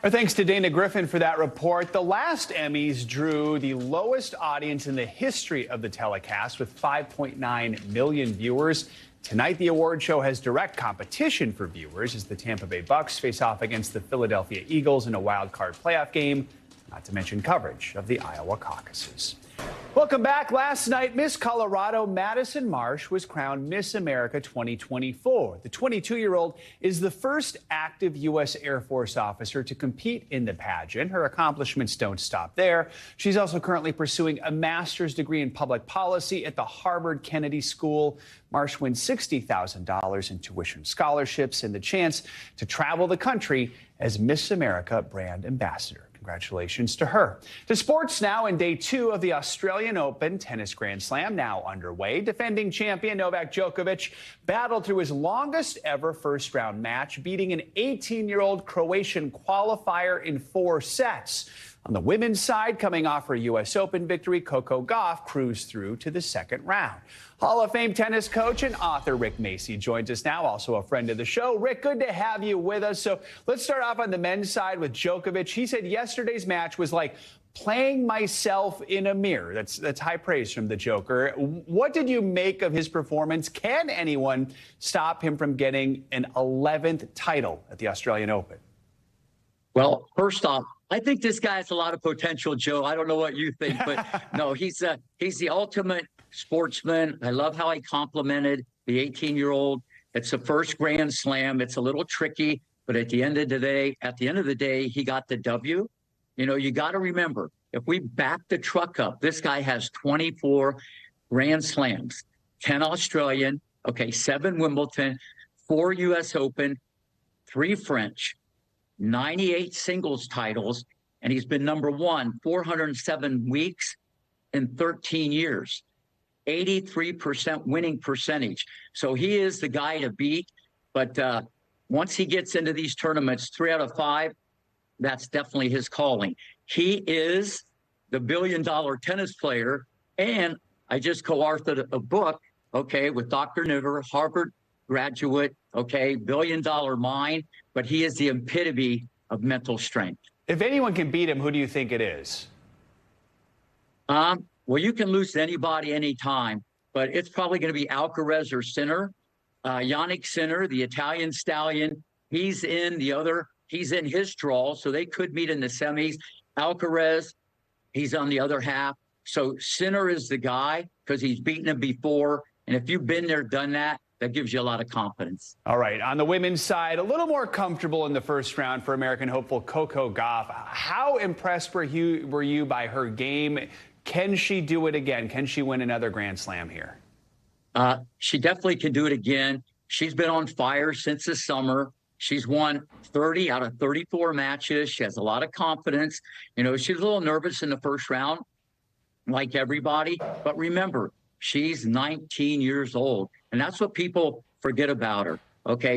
Our thanks to Dana Griffin for that report. The last Emmys drew the lowest audience in the history of the telecast with 5.9 million viewers. Tonight, the award show has direct competition for viewers as the Tampa Bay Bucks face off against the Philadelphia Eagles in a wild card playoff game, not to mention coverage of the Iowa caucuses. Welcome back. Last night, Miss Colorado Madison Marsh was crowned Miss America 2024. The 22-year-old is the first active U.S. Air Force officer to compete in the pageant. Her accomplishments don't stop there. She's also currently pursuing a master's degree in public policy at the Harvard Kennedy School. Marsh wins $60,000 in tuition scholarships and the chance to travel the country as Miss America brand ambassador. Congratulations to her. To sports now, in day 2 of the Australian Open Tennis Grand Slam now underway. Defending champion Novak Djokovic battled through his longest ever first-round match, beating an 18-year-old Croatian qualifier in 4 sets. On the women's side, coming off her U.S. Open victory, Coco Gauff cruised through to the second round. Hall of Fame tennis coach and author Rick Macy joins us now, also a friend of the show. Rick, good to have you with us. So let's start off on the men's side with Djokovic. He said yesterday's match was like playing myself in a mirror. That's high praise from the Joker. What did you make of his performance? Can anyone stop him from getting an 11th title at the Australian Open? Well, first off, I think this guy has a lot of potential, Joe. I don't know what you think, but no, he's the ultimate sportsman. I love how he complimented the 18-year-old. It's the first Grand Slam. It's a little tricky, but at the end of the day, he got the W. You know, you got to remember, if we back the truck up, this guy has 24 Grand Slams, 10 Australian, 7 Wimbledon, 4 U.S. Open, 3 French, 98 singles titles, and he's been number 1 407 weeks in 13 years. 83% winning percentage. So he is the guy to beat. But once he gets into these tournaments, 3 out of 5, that's definitely his calling. He is the billion-dollar tennis player. And I just co-authored a book, with Dr. Niver, Harvard graduate, billion-dollar mind. But he is the epitome of mental strength. If anyone can beat him, who do you think it is? Well, you can lose to anybody anytime, but it's probably going to be Alcaraz or Sinner. Yannick Sinner, the Italian stallion, he's in his draw, so they could meet in the semis. Alcaraz, he's on the other half. So Sinner is the guy because he's beaten him before. And if you've been there, done that, that gives you a lot of confidence. All right. On the women's side, a little more comfortable in the first round for American hopeful Coco Gauff. How impressed were you by her game? Can she do it again? Can she win another Grand Slam here? She definitely can do it again. She's been on fire since the summer. She's won 30 out of 34 matches. She has a lot of confidence. You know, she's a little nervous in the first round, like everybody. But remember, she's 19 years old. And that's what people forget about her.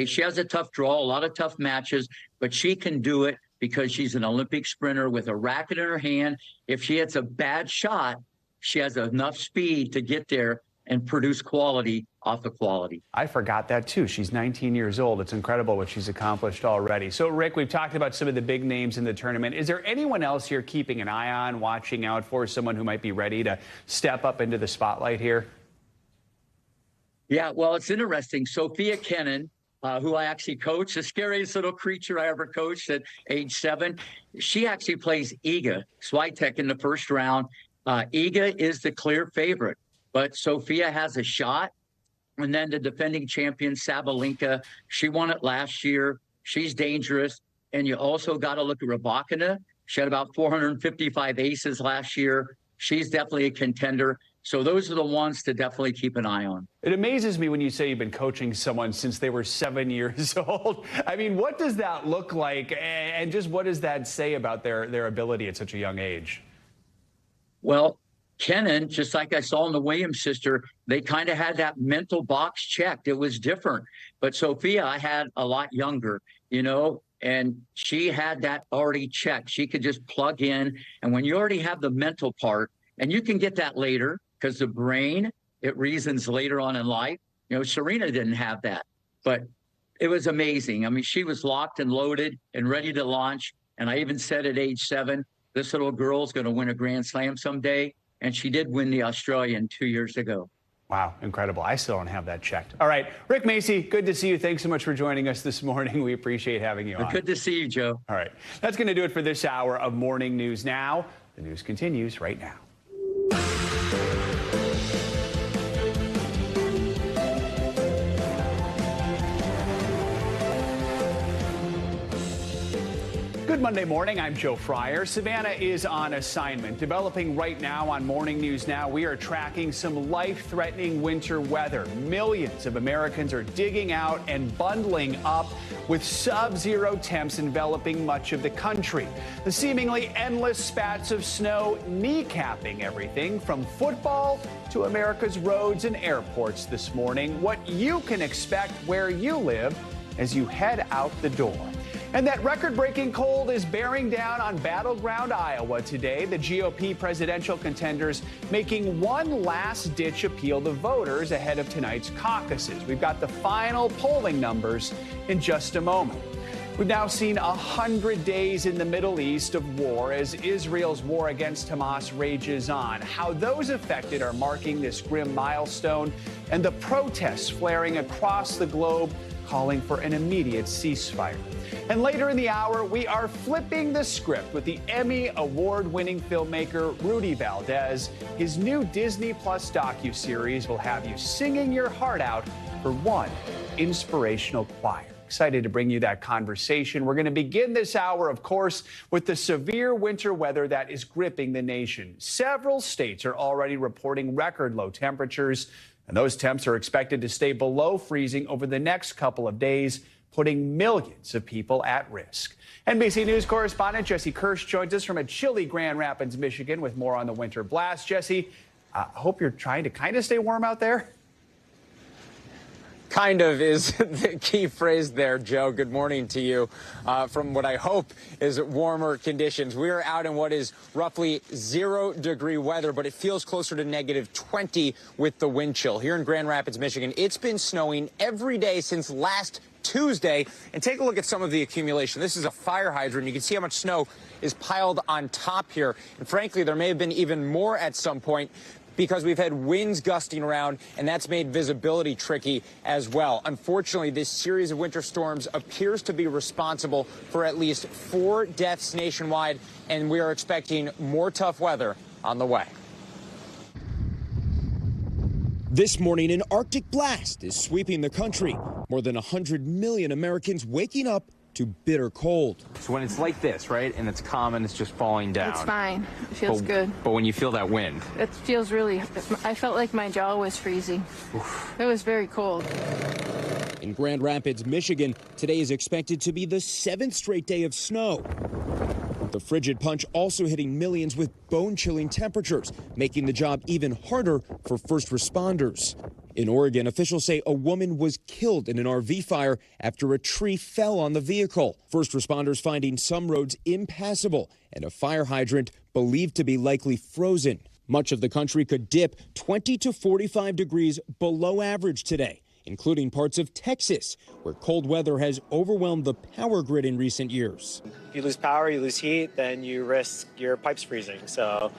She has a tough draw, a lot of tough matches, but she can do it because she's an Olympic sprinter with a racket in her hand. If she hits a bad shot, she has enough speed to get there and produce quality off of quality. I forgot that too. She's 19 years old. It's incredible what she's accomplished already. So, Rick, we've talked about some of the big names in the tournament. Is there anyone else you're keeping an eye on, watching out for, someone who might be ready to step up into the spotlight here? Yeah, well, it's interesting. Sophia Kenin, who I actually coached, the scariest little creature I ever coached at age 7. She actually plays Iga Swiatek in the first round. Iga is the clear favorite, but Sophia has a shot. And then the defending champion, Sabalenka, she won it last year. She's dangerous. And you also got to look at Rybakina. She had about 455 aces last year. She's definitely a contender. So those are the ones to definitely keep an eye on. It amazes me when you say you've been coaching someone since they were 7 years old. I mean, what does that look like? And just what does that say about their ability at such a young age? Well, Kenin, just like I saw in the Williams sister, they kind of had that mental box checked. It was different. But Sophia, I had a lot younger, and she had that already checked. She could just plug in. And when you already have the mental part, and you can get that later, because the brain, it reasons later on in life. Serena didn't have that, but it was amazing. I mean, she was locked and loaded and ready to launch. And I even said at age 7, this little girl's going to win a Grand Slam someday. And she did win the Australian 2 years ago. Wow, incredible. I still don't have that checked. All right, Rick Macy, good to see you. Thanks so much for joining us this morning. We appreciate having you on. Good to see you, Joe. All right, that's going to do it for this hour of Morning News Now. The news continues right now. Good Monday morning. I'm Joe Fryer. Savannah is on assignment. Developing right now on Morning News Now, we are tracking some life-threatening winter weather. Millions of Americans are digging out and bundling up with sub-zero temps enveloping much of the country. The seemingly endless spats of snow kneecapping everything from football to America's roads and airports this morning. What you can expect where you live as you head out the door. And that record-breaking cold is bearing down on battleground Iowa today. The GOP presidential contenders making one last-ditch appeal to voters ahead of tonight's caucuses. We've got the final polling numbers in just a moment. We've now seen 100 days in the Middle East of war as Israel's war against Hamas rages on. How those affected are marking this grim milestone, and the protests flaring across the globe calling for an immediate ceasefire. And later in the hour, we are flipping the script with the Emmy award-winning filmmaker Rudy Valdez. His new Disney Plus docuseries will have you singing your heart out for one inspirational choir. Excited to bring you that conversation. We're going to begin this hour, of course, with the severe winter weather that is gripping the nation. Several states are already reporting record low temperatures, and those temps are expected to stay below freezing over the next couple of days, putting millions of people at risk. NBC News correspondent Jesse Kirsch joins us from a chilly Grand Rapids, Michigan, with more on the winter blast. Jesse, I hope you're trying to kind of stay warm out there. Kind of is the key phrase there, Joe. Good morning to you. From what I hope is warmer conditions. We are out in what is roughly 0-degree weather, but it feels closer to -20 with the wind chill. Here in Grand Rapids, Michigan, it's been snowing every day since last Tuesday. And take a look at some of the accumulation. This is a fire hydrant. You can see how much snow is piled on top here. And frankly, there may have been even more at some point, because we've had winds gusting around, and that's made visibility tricky as well. Unfortunately, this series of winter storms appears to be responsible for at least 4 deaths nationwide, and we are expecting more tough weather on the way. This morning, an Arctic blast is sweeping the country. More than 100 million Americans waking up to bitter cold. So when it's like this, right, and it's calm and it's just falling down. It's fine. It feels good. But when you feel that wind. It feels really, I felt like my jaw was freezing. Oof. It was very cold. In Grand Rapids, Michigan, today is expected to be the 7th straight day of snow. The frigid punch also hitting millions with bone-chilling temperatures, making the job even harder for first responders. In Oregon, officials say a woman was killed in an RV fire after a tree fell on the vehicle. First responders finding some roads impassable and a fire hydrant believed to be likely frozen. Much of the country could dip 20 to 45 degrees below average today, including parts of Texas, where cold weather has overwhelmed the power grid in recent years. If you lose power, you lose heat, then you risk your pipes freezing. So,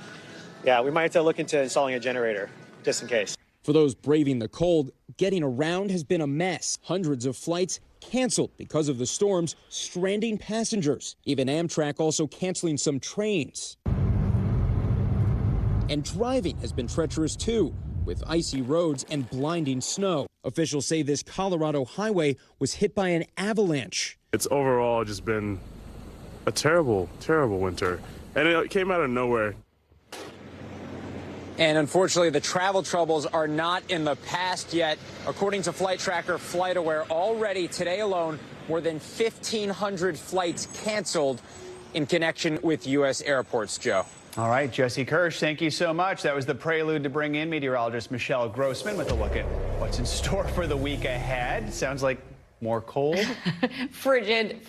yeah, we might have to look into installing a generator, just in case. For those braving the cold, getting around has been a mess. Hundreds of flights canceled because of the storms, stranding passengers. Even Amtrak also canceling some trains. And driving has been treacherous too, with icy roads and blinding snow. Officials say this Colorado highway was hit by an avalanche. It's overall just been a terrible, terrible winter. And it came out of nowhere. And unfortunately, the travel troubles are not in the past yet. According to flight tracker FlightAware, already today alone, more than 1,500 flights canceled in connection with U.S. airports, Joe. All right, Jesse Kirsch, thank you so much. That was the prelude to bring in meteorologist Michelle Grossman with a look at what's in store for the week ahead. Sounds like more cold. frigid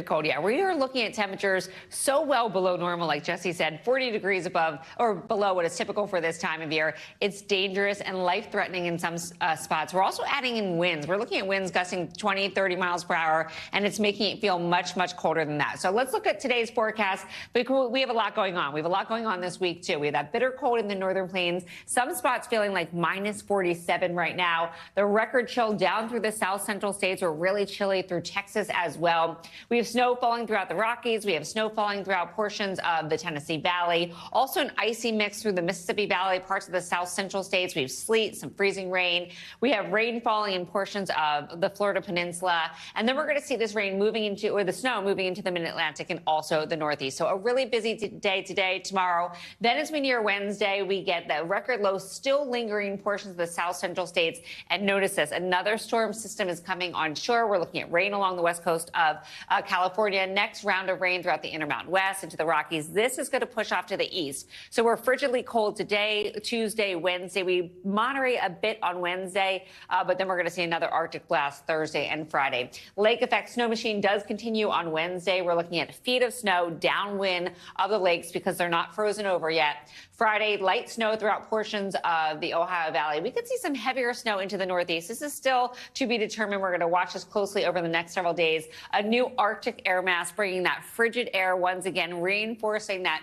cold. Yeah, we are looking at temperatures so well below normal, like Jesse said, 40 degrees above or below what is typical for this time of year. It's dangerous and life-threatening in some spots. We're also adding in winds. We're looking at winds gusting 20, 30 miles per hour, and it's making it feel much, much colder than that. So let's look at today's forecast. We have a lot going on. We have a lot going on this week, too. We have that bitter cold in the northern plains. Some spots feeling like -47 right now. The record chill down through the south central states are really chilly through Texas as well. We have snow falling throughout the Rockies. We have snow falling throughout portions of the Tennessee Valley. Also an icy mix through the Mississippi Valley, parts of the south central states. We have sleet, some freezing rain. We have rain falling in portions of the Florida Peninsula. And then we're going to see this rain moving into, or the snow moving into the mid-Atlantic and also the Northeast. So a really busy day today, tomorrow. Then as we near Wednesday, we get the record low still lingering portions of the south central states. And notice this, another storm system is coming onshore. We're looking at rain along the west coast of California. Next round of rain throughout the Intermountain West into the Rockies. This is going to push off to the east. So we're frigidly cold today, Tuesday, Wednesday. We moderate a bit on Wednesday, but then we're going to see another Arctic blast Thursday and Friday. Lake effect snow machine does continue on Wednesday. We're looking at feet of snow downwind of the lakes because they're not frozen over yet. Friday, light snow throughout portions of the Ohio Valley. We could see some heavier snow into the Northeast. This is still to be determined. We're going to watch this closely over the next several days. A new Arctic air mass bringing that frigid air once again, reinforcing that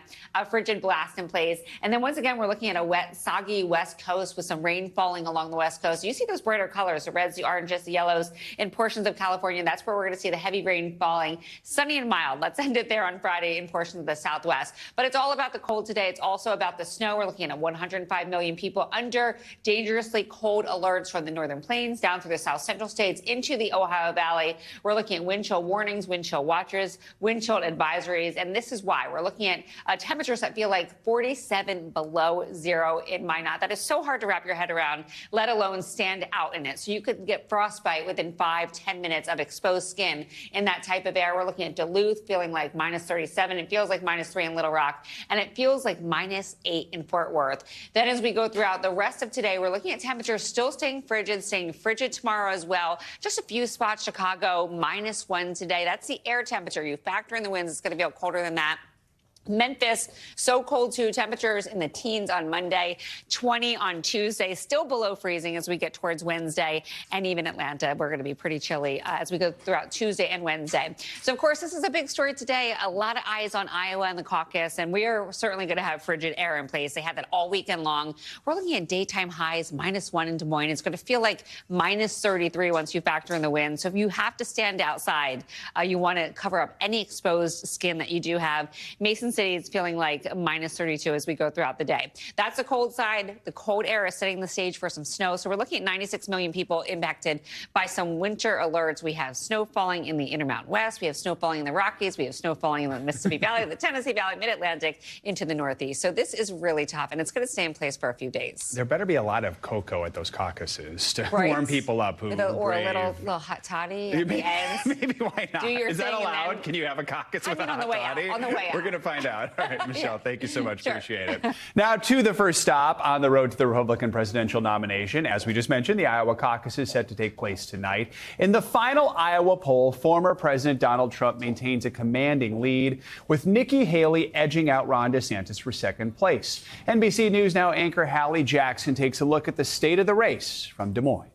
frigid blast in place. And then once again, we're looking at a wet, soggy west coast with some rain falling along the west coast. You see those brighter colors, the reds, the oranges, the yellows in portions of California. That's where we're going to see the heavy rain falling. Sunny and mild. Let's end it there on Friday in portions of the southwest. But it's all about the cold today. It's also about the snow. We're looking at 105 million people under dangerously cold alerts from the northern plains down through the south central states into the Ohio Valley. We're looking at wind chill warnings, wind chill watches, wind chill advisories. And this is why we're looking at temperatures that feel like 47 below zero in Minot. That is so hard to wrap your head around, let alone stand out in it. So you could get frostbite within 5-10 minutes of exposed skin in that type of air. We're looking at Duluth feeling like minus 37. It feels like minus 3 in Little Rock, and it feels like minus 8 in Fort Worth. Then as we go throughout the rest of today, we're looking at temperatures still staying frigid tomorrow as well. Just a few spots, Chicago, minus 1 today. That's the air temperature. You factor in the winds, it's going to feel colder than that. Memphis, so cold too. Temperatures in the teens on Monday, 20 on Tuesday, still below freezing as we get towards Wednesday. And even Atlanta, we're going to be pretty chilly as we go throughout Tuesday and Wednesday. So, of course, this is a big story today. A lot of eyes on Iowa and the caucus, and we are certainly going to have frigid air in place. They had that all weekend long. We're looking at daytime highs, minus 1 in Des Moines. It's going to feel like minus 33 once you factor in the wind. So if you have to stand outside, you want to cover up any exposed skin that you do have. Mason City is feeling like minus 32 as we go throughout the day. That's the cold side. The cold air is setting the stage for some snow. So we're looking at 96 million people impacted by some winter alerts. We have snow falling in the Intermountain West. We have snow falling in the Rockies. We have snow falling in the Mississippi Valley, the Tennessee Valley, Mid-Atlantic, into the Northeast. So this is really tough, and it's going to stay in place for a few days. There better be a lot of cocoa at those caucuses to warm people up who or a little hot toddy at the ends. Maybe why not? Is that allowed? Can you have a caucus with a hot toddy? On the way out. We're going to find out. All right, Michelle, thank you so much. Sure. Appreciate it. Now to the first stop on the road to the Republican presidential nomination. As we just mentioned, the Iowa caucus is set to take place tonight. In the final Iowa poll, former President Donald Trump maintains a commanding lead, with Nikki Haley edging out Ron DeSantis for second place. NBC News Now anchor Hallie Jackson takes a look at the state of the race from Des Moines.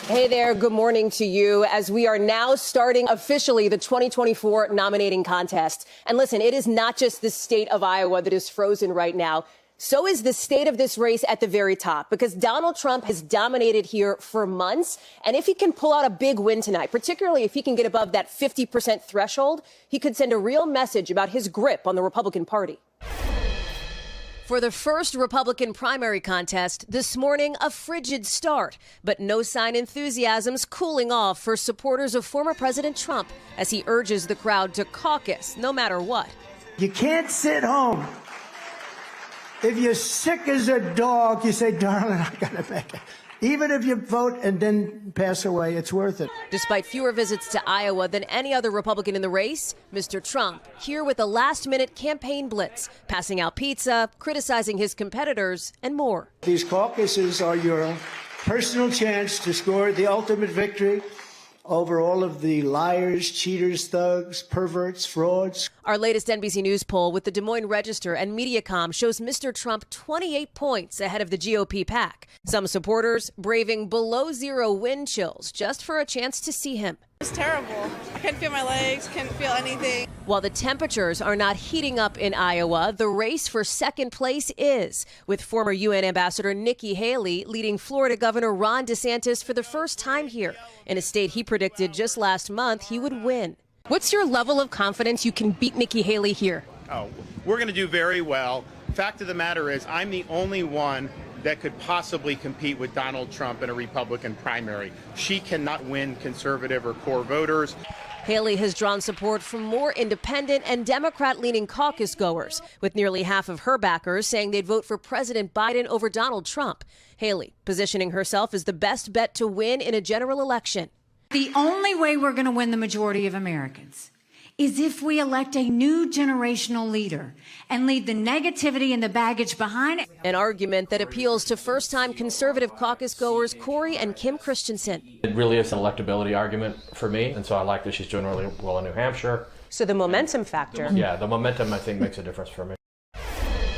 Hey there, good morning to you as we are now starting officially the 2024 nominating contest. And listen, it is not just the state of Iowa that is frozen right now. So is the state of this race at the very top, because Donald Trump has dominated here for months. And if he can pull out a big win tonight, particularly if he can get above that 50% threshold, he could send a real message about his grip on the Republican Party. For the first Republican primary contest this morning, a frigid start, but no sign enthusiasm's cooling off for supporters of former President Trump as he urges the crowd to caucus no matter what. You can't sit home. If you're sick as a dog, you say, darling, I gotta make it. Even if you vote and then pass away, it's worth it. Despite fewer visits to Iowa than any other Republican in the race, Mr. Trump here with a last-minute campaign blitz, passing out pizza, criticizing his competitors, and more. These caucuses are your personal chance to score the ultimate victory over all of the liars, cheaters, thugs, perverts, frauds. Our latest NBC News poll with the Des Moines Register and Mediacom shows Mr. Trump 28 points ahead of the GOP pack. Some supporters braving below zero wind chills just for a chance to see him. It was terrible. I couldn't feel my legs, couldn't feel anything. While the temperatures are not heating up in Iowa, the race for second place is, with former UN Ambassador Nikki Haley leading Florida Governor Ron DeSantis for the first time here, in a state he predicted just last month he would win. What's your level of confidence you can beat Nikki Haley here? Oh, we're going to do very well. Fact of the matter is, I'm the only one that could possibly compete with Donald Trump in a Republican primary. She cannot win conservative or core voters. Haley has drawn support from more independent and Democrat-leaning caucus goers, with nearly half of her backers saying they'd vote for President Biden over Donald Trump. Haley positioning herself as the best bet to win in a general election. The only way we're going to win the majority of Americans is if we elect a new generational leader and leave the negativity and the baggage behind it. An argument that appeals to first-time conservative caucus goers Corey and Kim Christensen. It really is an electability argument for me, and so I like that she's doing really well in New Hampshire. So the momentum factor. Yeah, the momentum, I think, makes a difference for me.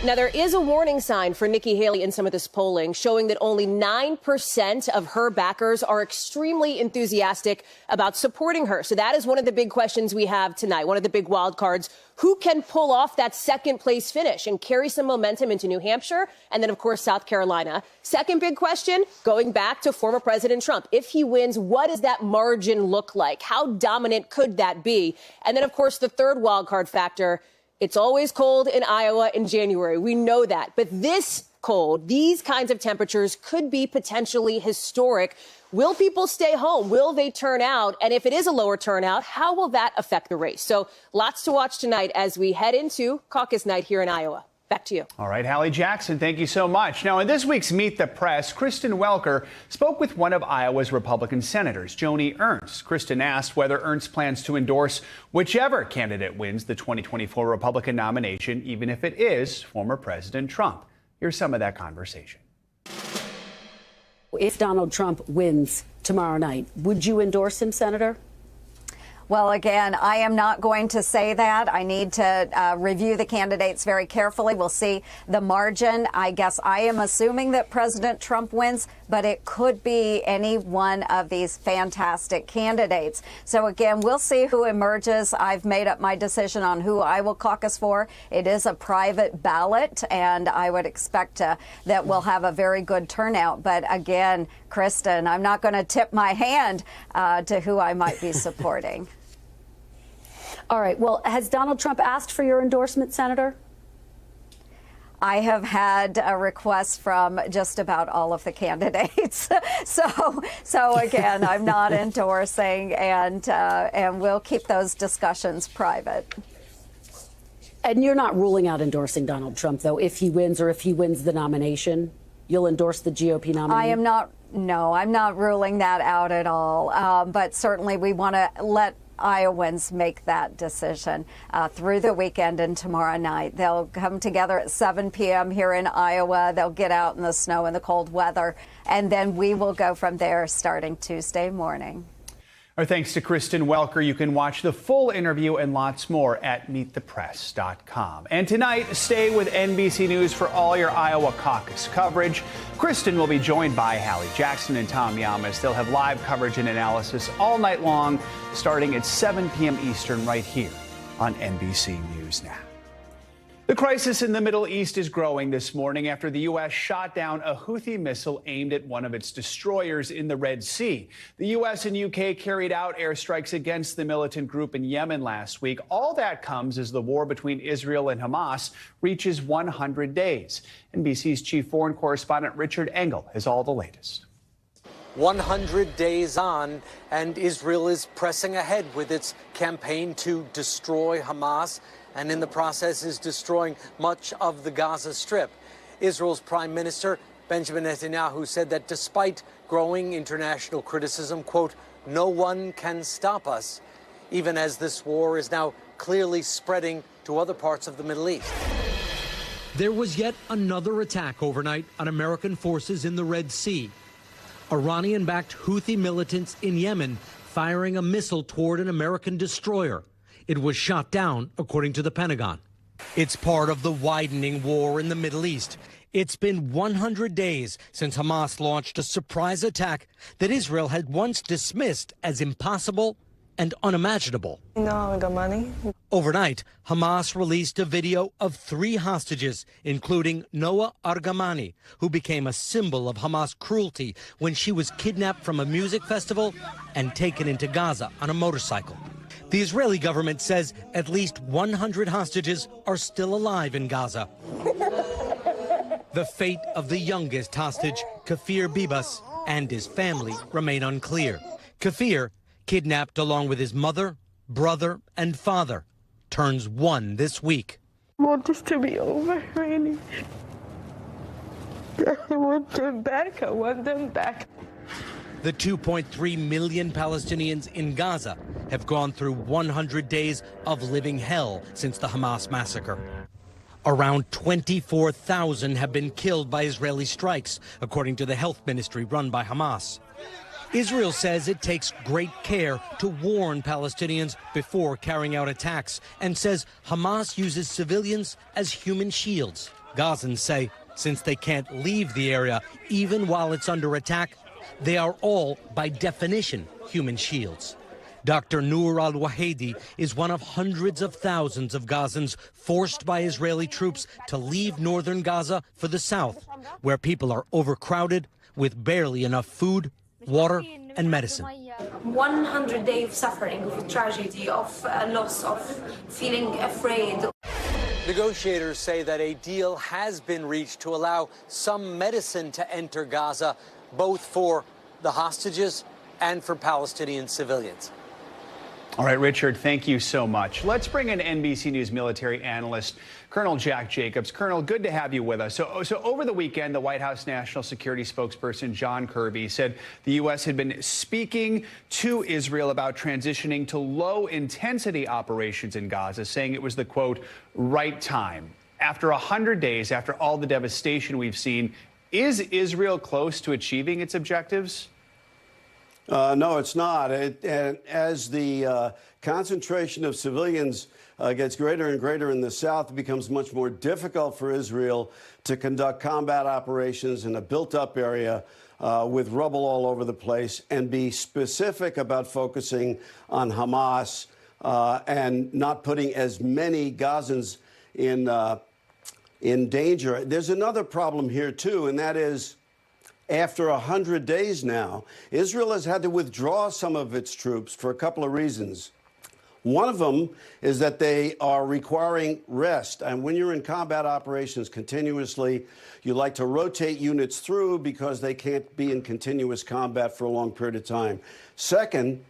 Now, there is a warning sign for Nikki Haley in some of this polling, showing that only 9% of her backers are extremely enthusiastic about supporting her. So that is one of the big questions we have tonight, one of the big wild cards. Who can pull off that second place finish and carry some momentum into New Hampshire and then, of course, South Carolina? Second big question, going back to former President Trump. If he wins, what does that margin look like? How dominant could that be? And then, of course, the third wild card factor. It's always cold in Iowa in January. We know that. But this cold, these kinds of temperatures could be potentially historic. Will people stay home? Will they turn out? And if it is a lower turnout, how will that affect the race? So lots to watch tonight as we head into caucus night here in Iowa. Back to you. All right, Hallie Jackson, thank you so much. Now, in this week's Meet the Press, Kristen Welker spoke with one of Iowa's Republican senators, Joni Ernst. Kristen asked whether Ernst plans to endorse whichever candidate wins the 2024 Republican nomination, even if it is former President Trump. Here's some of that conversation. If Donald Trump wins tomorrow night, would you endorse him, Senator? Well, again, I am not going to say that. I need to review the candidates very carefully. We'll see the margin. I guess I am assuming that President Trump wins, but it could be any one of these fantastic candidates. So, again, we'll see who emerges. I've made up my decision on who I will caucus for. It is a private ballot, and I would expect that we'll have a very good turnout. But, again, Kristen, I'm not going to tip my hand to who I might be supporting. All right. Well, has Donald Trump asked for your endorsement, Senator? I have had a request from just about all of the candidates. So again, I'm not endorsing, and we'll keep those discussions private. And you're not ruling out endorsing Donald Trump, though, if he wins or if he wins the nomination? You'll endorse the GOP nominee? I am not. No, I'm not ruling that out at all. But certainly we want to let Iowans make that decision through the weekend and tomorrow night. They'll come together at 7 p.m. here in Iowa. They'll get out in the snow and the cold weather, and then we will go from there starting Tuesday morning. Our thanks to Kristen Welker. You can watch the full interview and lots more at meetthepress.com. And tonight, stay with NBC News for all your Iowa caucus coverage. Kristen will be joined by Hallie Jackson and Tom Yamas. They'll have live coverage and analysis all night long, starting at 7 p.m. Eastern right here on NBC News Now. The crisis in the Middle East is growing this morning after the U.S. shot down a Houthi missile aimed at one of its destroyers in the Red Sea. The U.S. and U.K. carried out airstrikes against the militant group in Yemen last week. All that comes as the war between Israel and Hamas reaches 100 days. NBC's chief foreign correspondent Richard Engel has all the latest. 100 days on, and Israel is pressing ahead with its campaign to destroy Hamas, and in the process is destroying much of the Gaza Strip. Israel's Prime Minister Benjamin Netanyahu said that despite growing international criticism, quote, no one can stop us, even as this war is now clearly spreading to other parts of the Middle East. There was yet another attack overnight on American forces in the Red Sea. Iranian-backed Houthi militants in Yemen firing a missile toward an American destroyer. It was shot down, according to the Pentagon. It's part of the widening war in the Middle East. It's been 100 days since Hamas launched a surprise attack that Israel had once dismissed as impossible and unimaginable. No, I got money. Overnight, Hamas released a video of 3 hostages, including Noah Argamani, who became a symbol of Hamas cruelty when she was kidnapped from a music festival and taken into Gaza on a motorcycle. The Israeli government says at least 100 hostages are still alive in Gaza. The fate of the youngest hostage, Kafir Bibas, and his family remain unclear. Kafir, kidnapped along with his mother, brother, and father, turns 1 this week. I want this to be over, really. I want them back. I want them back. The 2.3 million Palestinians in Gaza have gone through 100 days of living hell since the Hamas massacre. Around 24,000 have been killed by Israeli strikes, according to the health ministry run by Hamas. Israel says it takes great care to warn Palestinians before carrying out attacks and says Hamas uses civilians as human shields. Gazans say since they can't leave the area, even while it's under attack, they are all, by definition, human shields. Dr. Noor al-Wahidi is one of hundreds of thousands of Gazans forced by Israeli troops to leave northern Gaza for the south, where people are overcrowded with barely enough food, water, and medicine. 100 days of suffering, of tragedy, of loss, of feeling afraid. Negotiators say that a deal has been reached to allow some medicine to enter Gaza, both for the hostages and for Palestinian civilians. All right, Richard, thank you so much. Let's bring in NBC News military analyst Colonel Jack Jacobs. Colonel, good to have you with us. So over the weekend, the White House National Security spokesperson John Kirby said the U.S. had been speaking to Israel about transitioning to low-intensity operations in Gaza, saying it was the, quote, right time. After 100 days, after all the devastation we've seen, is Israel close to achieving its objectives? No, it's not. As the concentration of civilians gets greater and greater in the south, it becomes much more difficult for Israel to conduct combat operations in a built-up area with rubble all over the place and be specific about focusing on Hamas and not putting as many Gazans in danger. There's another problem here, too, and that is, after 100 days now, Israel has had to withdraw some of its troops for a couple of reasons. One of them is that they are requiring rest. And when you're in combat operations continuously, you like to rotate units through because they can't be in continuous combat for a long period of time. Second,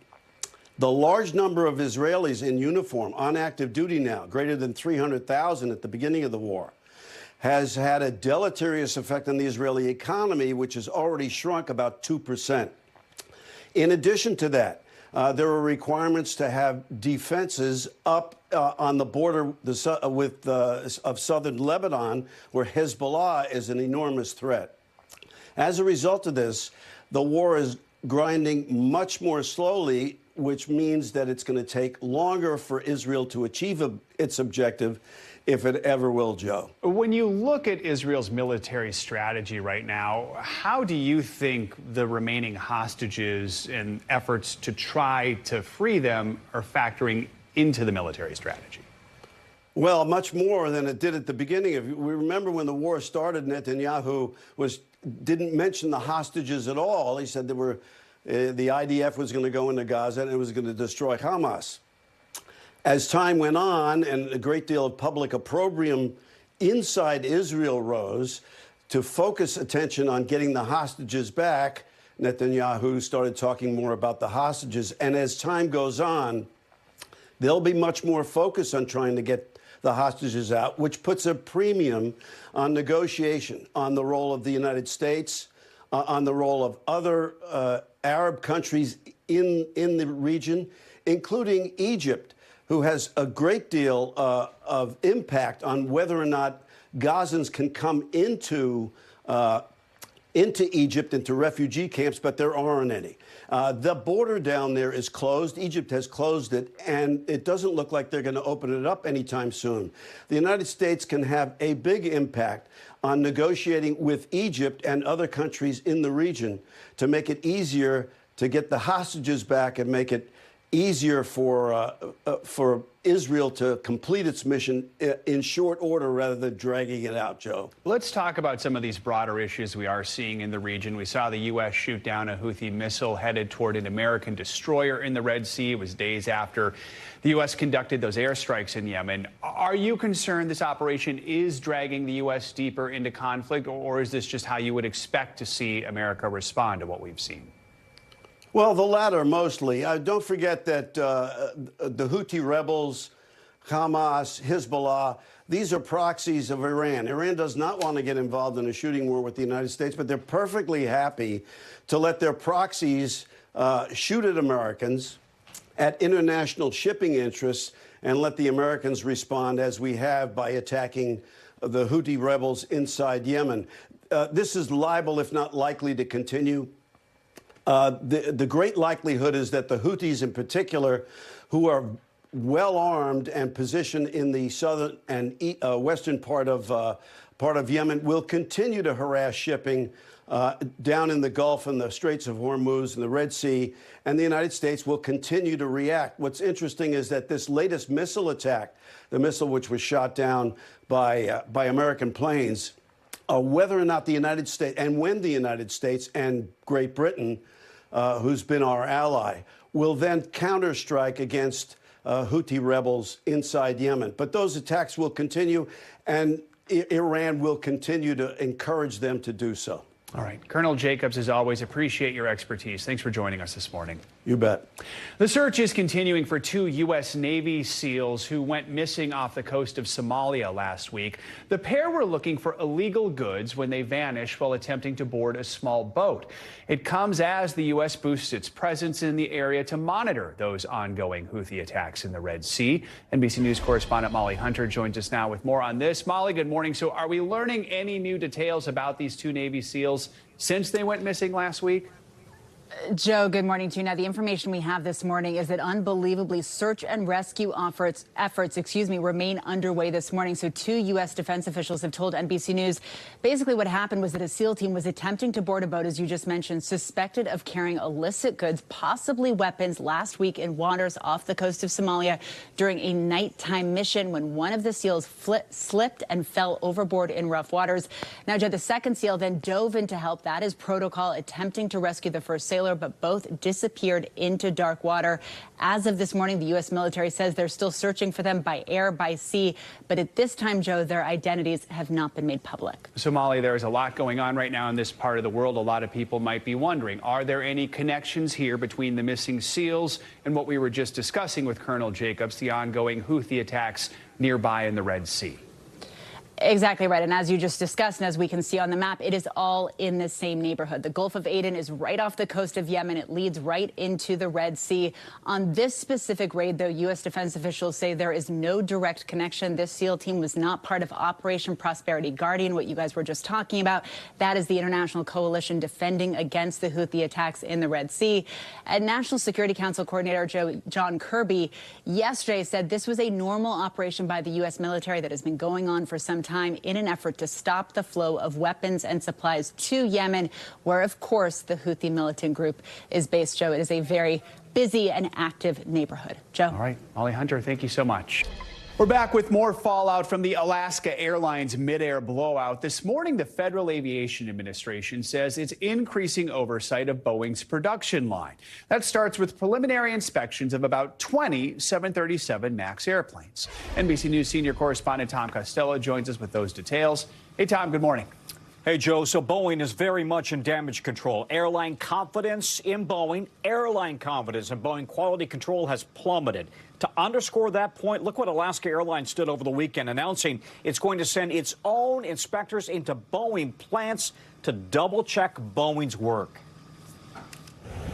the large number of Israelis in uniform on active duty now, greater than 300,000 at the beginning of the war, has had a deleterious effect on the Israeli economy, which has already shrunk about 2%. In addition to that, there are requirements to have defenses up on the border of southern Lebanon, where Hezbollah is an enormous threat. As a result of this, the war is grinding much more slowly, which means that it's going to take longer for Israel to achieve its objective, if it ever will, Joe. When you look at Israel's military strategy right now, how do you think the remaining hostages and efforts to try to free them are factoring into the military strategy? Well, much more than it did at the beginning. We remember when the war started, Netanyahu didn't mention the hostages at all. He said the IDF was going to go into Gaza and it was going to destroy Hamas. As time went on and a great deal of public opprobrium inside Israel rose to focus attention on getting the hostages back, Netanyahu started talking more about the hostages. And as time goes on, there'll be much more focus on trying to get the hostages out, which puts a premium on negotiation, on the role of the United States, on the role of other Arab countries in the region, including Egypt, who has a great deal of impact on whether or not Gazans can come into Egypt, into refugee camps, but there aren't any. The border down there is closed. Egypt has closed it, and it doesn't look like they're going to open it up anytime soon. The United States can have a big impact on negotiating with Egypt and other countries in the region to make it easier to get the hostages back and make it easier for Israel to complete its mission in short order rather than dragging it out, Joe. Let's talk about some of these broader issues we are seeing in the region. We saw the U.S. shoot down a Houthi missile headed toward an American destroyer in the Red Sea. It was days after the U.S. conducted those airstrikes in Yemen. Are you concerned this operation is dragging the U.S. deeper into conflict, or is this just how you would expect to see America respond to what we've seen? Well, the latter mostly. Don't forget that the Houthi rebels, Hamas, Hezbollah, these are proxies of Iran. Iran does not want to get involved in a shooting war with the United States, but they're perfectly happy to let their proxies shoot at Americans, at international shipping interests, and let the Americans respond, as we have, by attacking the Houthi rebels inside Yemen. This is liable, if not likely, to continue. The great likelihood is that the Houthis in particular, who are well armed and positioned in the southern and western part of part of Yemen, will continue to harass shipping down in the Gulf and the Straits of Hormuz and the Red Sea, and the United States will continue to react. What's interesting is that this latest missile attack, the missile which was shot down by American planes, whether or not the United States, and when the United States and Great Britain, who's been our ally, will then counterstrike against Houthi rebels inside Yemen. But those attacks will continue, and Iran will continue to encourage them to do so. All right. Colonel Jacobs, as always, appreciate your expertise. Thanks for joining us this morning. You bet. The search is continuing for 2 U.S. Navy SEALs who went missing off the coast of Somalia last week. The pair were looking for illegal goods when they vanished while attempting to board a small boat. It comes as the U.S. boosts its presence in the area to monitor those ongoing Houthi attacks in the Red Sea. NBC News correspondent Molly Hunter joins us now with more on this. Molly, good morning. So are we learning any new details about these 2 Navy SEAls since they went missing last week? Joe, good morning to you. Now, the information we have this morning is that unbelievably search and rescue efforts, remain underway this morning. So 2 U.S. defense officials have told NBC News basically what happened was that a SEAL team was attempting to board a boat, as you just mentioned, suspected of carrying illicit goods, possibly weapons, last week in waters off the coast of Somalia during a nighttime mission when one of the SEALs slipped and fell overboard in rough waters. Now, Joe, the second SEAL then dove in to help. That is protocol, attempting to rescue the first sailor, but both disappeared into dark water. As of this morning, the U.S. military says they're still searching for them by air, by sea. But at this time, Joe, their identities have not been made public. So, Molly, there's a lot going on right now in this part of the world. A lot of people might be wondering, are there any connections here between the missing SEALs and what we were just discussing with Colonel Jacobs, the ongoing Houthi attacks nearby in the Red Sea? Exactly right. And as you just discussed, and as we can see on the map, it is all in the same neighborhood. The Gulf of Aden is right off the coast of Yemen. It leads right into the Red Sea. On this specific raid, though, U.S. defense officials say there is no direct connection. This SEAL team was not part of Operation Prosperity Guardian, what you guys were just talking about. That is the international coalition defending against the Houthi attacks in the Red Sea. And National Security Council Coordinator John Kirby yesterday said this was a normal operation by the U.S. military that has been going on for some time in an effort to stop the flow of weapons and supplies to Yemen, where, of course, the Houthi militant group is based. Joe, it is a very busy and active neighborhood. Joe. All right. Molly Hunter, thank you so much. We're back with more fallout from the Alaska Airlines mid-air blowout. This morning, the Federal Aviation Administration says it's increasing oversight of Boeing's production line. That starts with preliminary inspections of about 20 737 MAX airplanes. NBC News senior correspondent Tom Costello joins us with those details. Hey, Tom, good morning. Hey, Joe. So Boeing is very much in damage control. Airline confidence in Boeing, quality control has plummeted. To underscore that point, look what Alaska Airlines did over the weekend, announcing it's going to send its own inspectors into Boeing plants to double-check Boeing's work.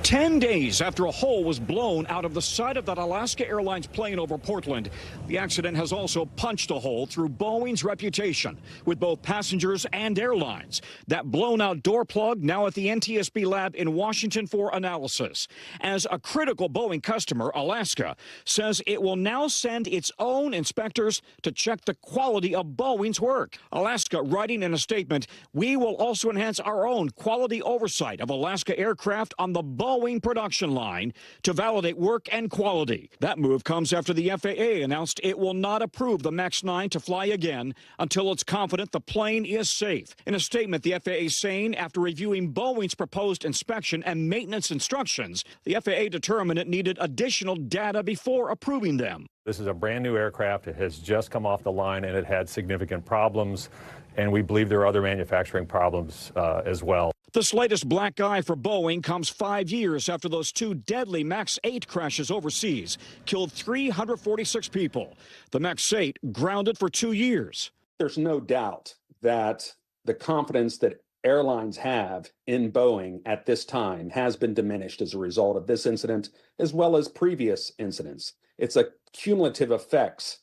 10 days after a hole was blown out of the side of that Alaska Airlines plane over Portland, the accident has also punched a hole through Boeing's reputation with both passengers and airlines. That blown-out door plug now at the NTSB lab in Washington for analysis. As a critical Boeing customer, Alaska says it will now send its own inspectors to check the quality of Boeing's work. Alaska writing in a statement, "We will also enhance our own quality oversight of Alaska aircraft on the Boeing production line to validate work and quality." That move comes after the FAA announced it will not approve the MAX 9 to fly again until it's confident the plane is safe. In a statement, the FAA saying after reviewing Boeing's proposed inspection and maintenance instructions, the FAA determined it needed additional data before approving them. This is a brand new aircraft. It has just come off the line and it had significant problems. And we believe there are other manufacturing problems as well. This latest black eye for Boeing comes 5 years after those 2 deadly MAX 8 crashes overseas killed 346 people. The MAX 8 grounded for 2 years. There's no doubt that the confidence that airlines have in Boeing at this time has been diminished as a result of this incident, as well as previous incidents. It's a cumulative effects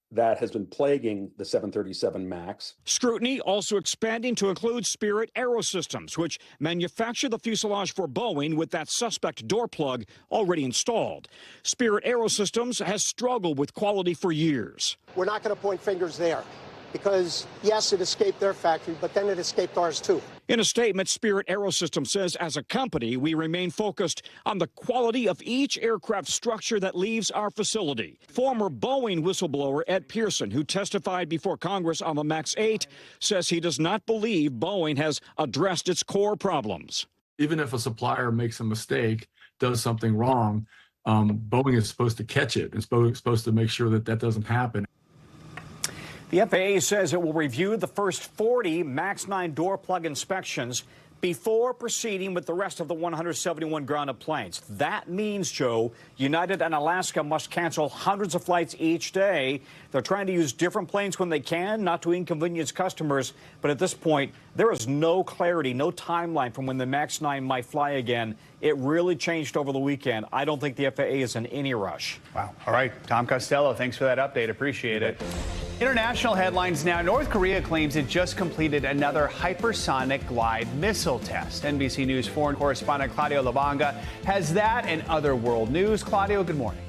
that has been plaguing the 737 MAX. Scrutiny also expanding to include Spirit Aerosystems, which manufacture the fuselage for Boeing with that suspect door plug already installed. Spirit Aerosystems has struggled with quality for years. We're not going to point fingers there. because, yes, it escaped their factory, but then it escaped ours, too. In a statement, Spirit Aerosystems says, as a company, we remain focused on the quality of each aircraft structure that leaves our facility. Former Boeing whistleblower Ed Pearson, who testified before Congress on the MAX 8, says he does not believe Boeing has addressed its core problems. Even if a supplier makes a mistake, does something wrong, Boeing is supposed to catch it. It's supposed to make sure that that doesn't happen. The FAA says it will review the first 40 MAX 9 door plug inspections before proceeding with the rest of the 171 grounded planes. That means, Joe, United and Alaska must cancel hundreds of flights each day. They're trying to use different planes when they can, not to inconvenience customers. But at this point, there is no clarity, no timeline from when the MAX 9 might fly again. It really changed over the weekend. I don't think the FAA is in any rush. Wow. All right. Tom Costello, thanks for that update. Appreciate it. International headlines now. North Korea claims it just completed another hypersonic glide missile test. NBC News foreign correspondent Claudio Lavanga has that and other world news. Claudio, good morning.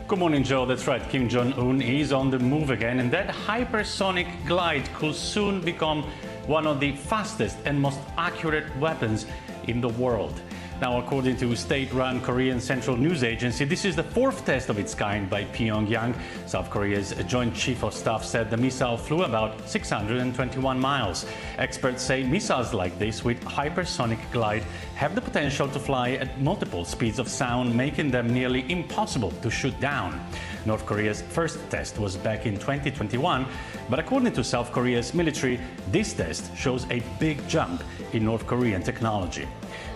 Good morning, Joe. That's right. Kim Jong-un is on the move again, and that hypersonic glide could soon become one of the fastest and most accurate weapons in the world. Now, according to state-run Korean Central News Agency, this is the fourth test of its kind by Pyongyang. South Korea's Joint Chief of Staff said the missile flew about 621 miles. Experts say missiles like this with hypersonic glide have the potential to fly at multiple speeds of sound, making them nearly impossible to shoot down. North Korea's first test was back in 2021, but according to South Korea's military, this test shows a big jump in North Korean technology.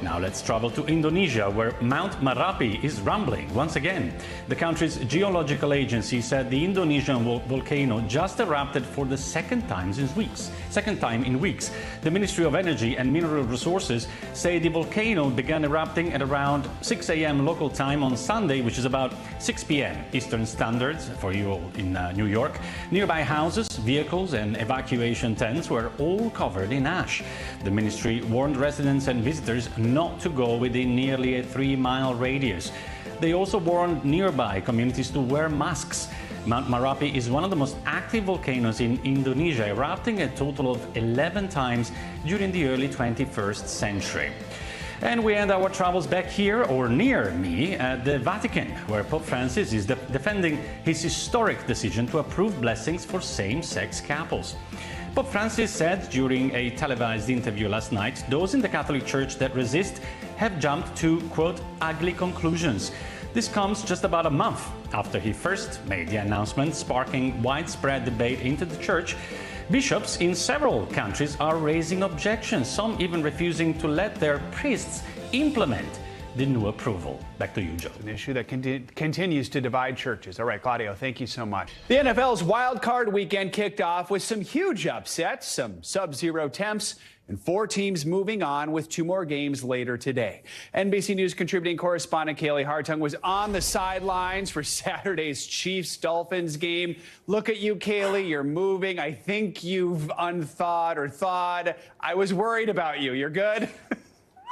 Now let's travel to Indonesia, where Mount Merapi is rumbling once again. The country's geological agency said the Indonesian volcano just erupted for the second time in weeks. The Ministry of Energy and Mineral Resources say the volcano began erupting at around 6 a.m. local time on Sunday, which is about 6 p.m. Eastern Standards for you in New York. Nearby houses, vehicles and evacuation tents were all covered in ash. The ministry warned residents and visitors not to go within nearly a 3-mile radius. They also warned nearby communities to wear masks. Mount Merapi is one of the most active volcanoes in Indonesia, erupting a total of 11 times during the early 21st century. And we end our travels back here, or near me, at the Vatican, where Pope Francis is defending his historic decision to approve blessings for same-sex couples. Pope Francis said during a televised interview last night, those in the Catholic Church that resist have jumped to, quote, ugly conclusions. This comes just about a month after he first made the announcement, sparking widespread debate into the church. Bishops in several countries are raising objections, some even refusing to let their priests implement the new approval. Back to you, Joe. An issue that continues to divide churches. All right, Claudio, thank you so much. The NFL's wild card weekend kicked off with some huge upsets, some sub-zero temps, and 4 teams moving on with 2 more games later today. NBC News contributing correspondent Kaylee Hartung was on the sidelines for Saturday's Chiefs-Dolphins game. Look at you, Kaylee. You're moving. I think you've unthawed or thawed. I was worried about you. You're good?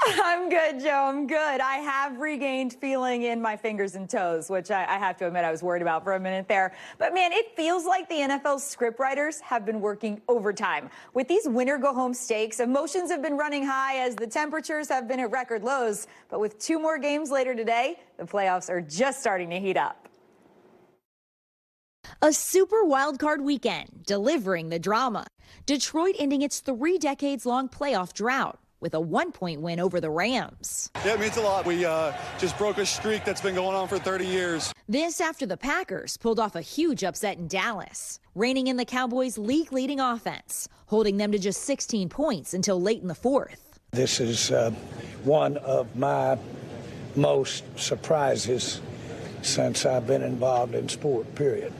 I'm good, Joe. I'm good. I have regained feeling in my fingers and toes, which I have to admit I was worried about for a minute there. But, man, it feels like the NFL's scriptwriters have been working overtime. With these winner-go-home stakes, emotions have been running high as the temperatures have been at record lows. But with 2 more games later today, the playoffs are just starting to heat up. A super wildcard weekend, delivering the drama. Detroit ending its 3 decades-long playoff drought with a 1-point win over the Rams. Yeah, it means a lot. We just broke a streak that's been going on for 30 years. This after the Packers pulled off a huge upset in Dallas, reining in the Cowboys' league-leading offense, holding them to just 16 points until late in the 4th. This is one of my most surprises since I've been involved in sport, period.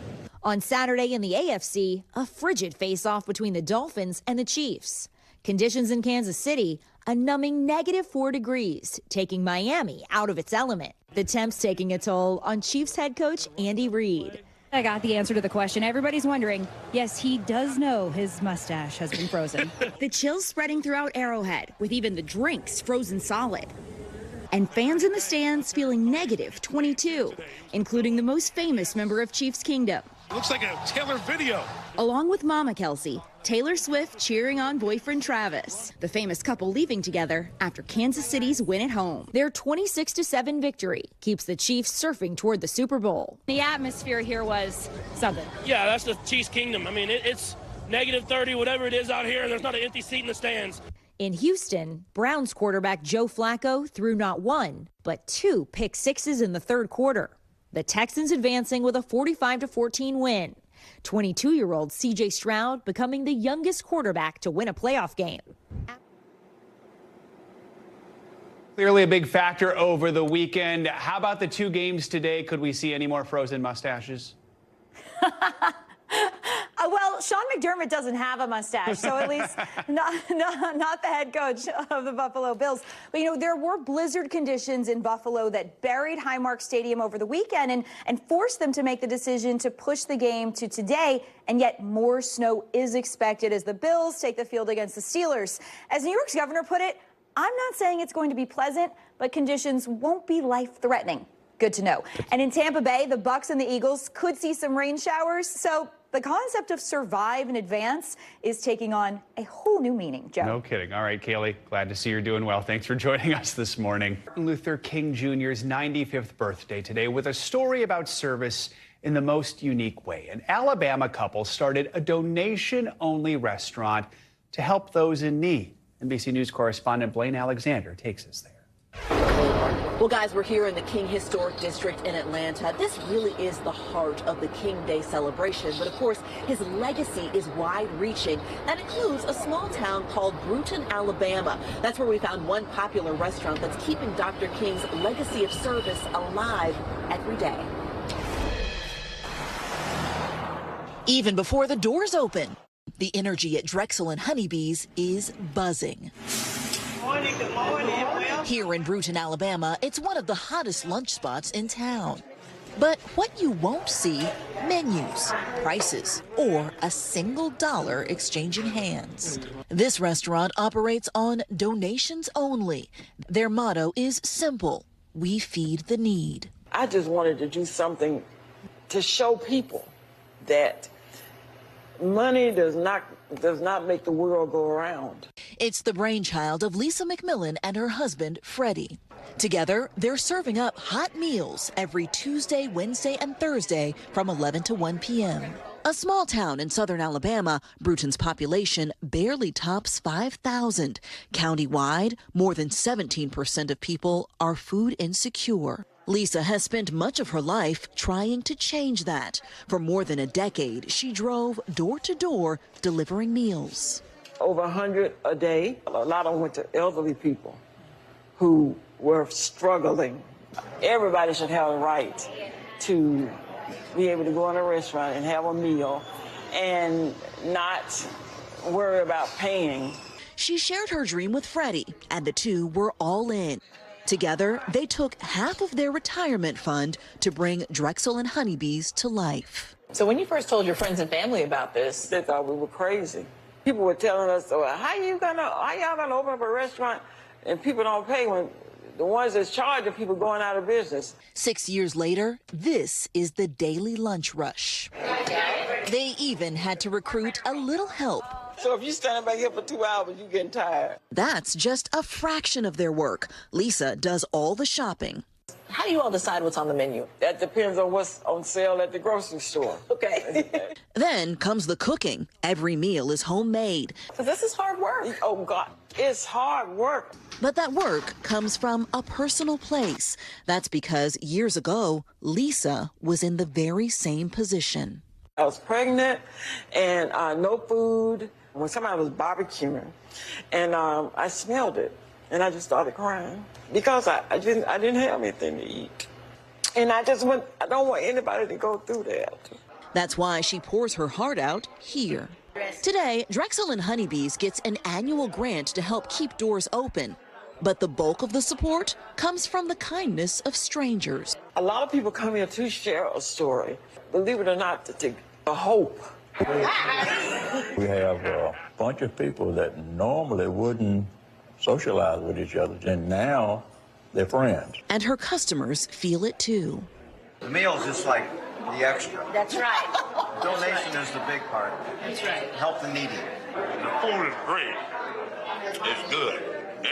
On Saturday in the AFC, a frigid face-off between the Dolphins and the Chiefs. Conditions in Kansas City, a numbing -4 degrees, taking Miami out of its element. The temps taking a toll on Chiefs head coach Andy Reid. I got the answer to the question everybody's wondering. Yes, he does know his mustache has been frozen. The chills spreading throughout Arrowhead, with even the drinks frozen solid. And fans in the stands feeling -22, including the most famous member of Chiefs Kingdom, Looks like a Taylor video. Along with Mama Kelsey, Taylor Swift cheering on boyfriend Travis, the famous couple leaving together after Kansas City's win at home. Their 26-7 victory keeps the Chiefs surfing toward the Super Bowl. The atmosphere here was something. Yeah, that's the Chiefs kingdom. I mean, it's -30, whatever it is out here, and there's not an empty seat in the stands. In Houston, Browns quarterback Joe Flacco threw not one, but 2 pick sixes in the third quarter. The Texans advancing with a 45-14 win. 22-year-old C.J. Stroud becoming the youngest quarterback to win a playoff game. Clearly a big factor over the weekend. How about the 2 games today? Could we see any more frozen mustaches? Well, Sean McDermott doesn't have a mustache, so at least not the head coach of the Buffalo Bills. But, you know, there were blizzard conditions in Buffalo that buried Highmark Stadium over the weekend and forced them to make the decision to push the game to today. And yet more snow is expected as the Bills take the field against the Steelers. As New York's governor put it, I'm not saying it's going to be pleasant, but conditions won't be life-threatening. Good to know. And in Tampa Bay, the Bucs and the Eagles could see some rain showers, so the concept of survive in advance is taking on a whole new meaning, Joe. No kidding. All right, Kaylee, glad to see you're doing well. Thanks for joining us this morning. Martin Luther King Jr.'s 95th birthday today with a story about service in the most unique way. An Alabama couple started a donation-only restaurant to help those in need. NBC News correspondent Blaine Alexander takes us there. Well, guys, we're here in the King Historic District in Atlanta. This really is the heart of the King Day celebration. But of course, his legacy is wide-reaching. That includes a small town called Brewton, Alabama. That's where we found one popular restaurant that's keeping Dr. King's legacy of service alive every day. Even before the doors open, the energy at Drexel and Honeybees is buzzing. Good morning. Here in Brewton, Alabama, it's one of the hottest lunch spots in town. But what you won't see, menus, prices, or a single dollar exchanging hands. This restaurant operates on donations only. Their motto is simple: we feed the need. I just wanted to do something to show people that money does not make the world go around. It's the brainchild of Lisa McMillan and her husband, Freddie. Together, they're serving up hot meals every Tuesday, Wednesday, and Thursday from 11 to 1 p.m. A small town in southern Alabama, Brewton's population barely tops 5,000. Countywide, more than 17% of people are food insecure. Lisa has spent much of her life trying to change that. For more than a decade, she drove door to door delivering meals. Over 100 a day. A lot of them went to elderly people who were struggling. Everybody should have the right to be able to go in a restaurant and have a meal and not worry about paying. She shared her dream with Freddie, and the two were all in. Together, they took half of their retirement fund to bring Drexel and Honeybees to life. So when you first told your friends and family about this, they thought we were crazy. People were telling us, how y'all gonna open up a restaurant and people don't pay when the ones that's charging people going out of business? 6 years later, this is the daily lunch rush. They even had to recruit a little help. So if you're standing back here for 2 hours, you're getting tired. That's just a fraction of their work. Lisa does all the shopping. How do you all decide what's on the menu? That depends on what's on sale at the grocery store. Okay. Then comes the cooking. Every meal is homemade. So this is hard work. Oh, God. It's hard work. But that work comes from a personal place. That's because years ago, Lisa was in the very same position. I was pregnant and no food. When somebody was barbecuing, and I smelled it, and I just started crying because I didn't have anything to eat, and I don't want anybody to go through that. That's why she pours her heart out here. Today, Drexel and Honeybees gets an annual grant to help keep doors open, but the bulk of the support comes from the kindness of strangers. A lot of people come here to share a story, believe it or not, to take a hope. We have a bunch of people that normally wouldn't socialize with each other, and now they're friends. And her customers feel it too. The meal's just like the extra. That's right. Donation is the big part. That's right. Help the needy. The food is great. It's good.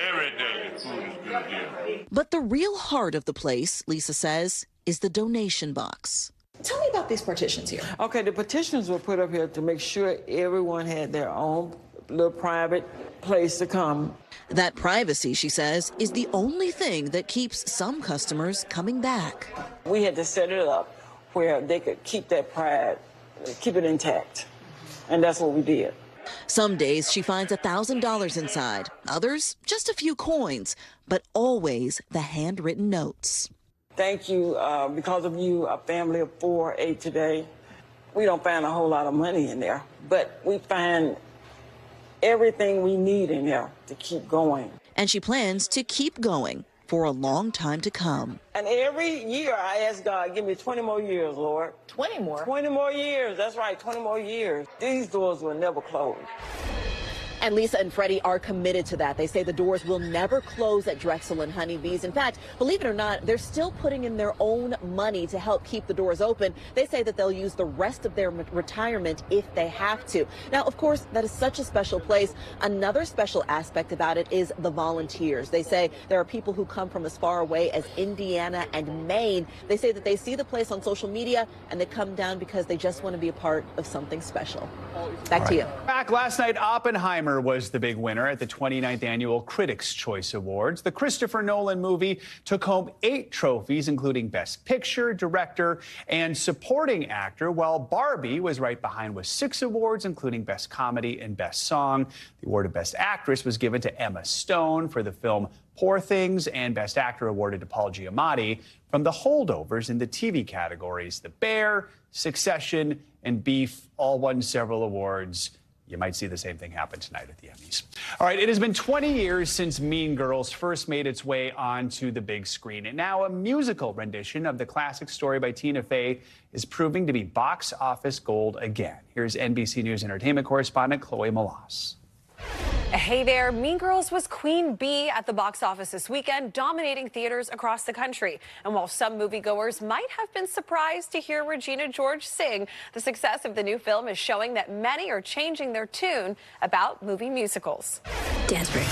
Every day the food is good here. But the real heart of the place, Lisa says, is the donation box. Tell me about these partitions here. Okay, the partitions were put up here to make sure everyone had their own little private place to come. That privacy, she says, is the only thing that keeps some customers coming back. We had to set it up where they could keep that pride, keep it intact. And that's what we did. Some days she finds $1,000 inside, others just a few coins, but always the handwritten notes. Thank you. Because of you, a family of 4 ate today. We don't find a whole lot of money in there, but we find everything we need in there to keep going. And she plans to keep going for a long time to come. And every year I ask God, give me 20 more years, Lord. 20 more? 20 more years. That's right, 20 more years. These doors will never close. And Lisa and Freddie are committed to that. They say the doors will never close at Drexel and Honeybees. In fact, believe it or not, they're still putting in their own money to help keep the doors open. They say that they'll use the rest of their retirement if they have to. Now, of course, that is such a special place. Another special aspect about it is the volunteers. They say there are people who come from as far away as Indiana and Maine. They say that they see the place on social media and they come down because they just want to be a part of something special. Back to you. Back last night, Oppenheimer was the big winner at the 29th Annual Critics' Choice Awards. The Christopher Nolan movie took home 8 trophies, including Best Picture, Director, and Supporting Actor, while Barbie was right behind with 6 awards, including Best Comedy and Best Song. The award of Best Actress was given to Emma Stone for the film Poor Things, and Best Actor awarded to Paul Giamatti from The Holdovers in the TV categories. The Bear, Succession, and Beef all won several awards. You might see the same thing happen tonight at the Emmys. All right, it has been 20 years since Mean Girls first made its way onto the big screen. And now a musical rendition of the classic story by Tina Fey is proving to be box office gold again. Here's NBC News entertainment correspondent Chloe Malas. Hey there, Mean Girls was Queen Bee at the box office this weekend, dominating theaters across the country. And while some moviegoers might have been surprised to hear Regina George sing, the success of the new film is showing that many are changing their tune about movie musicals. Dance break.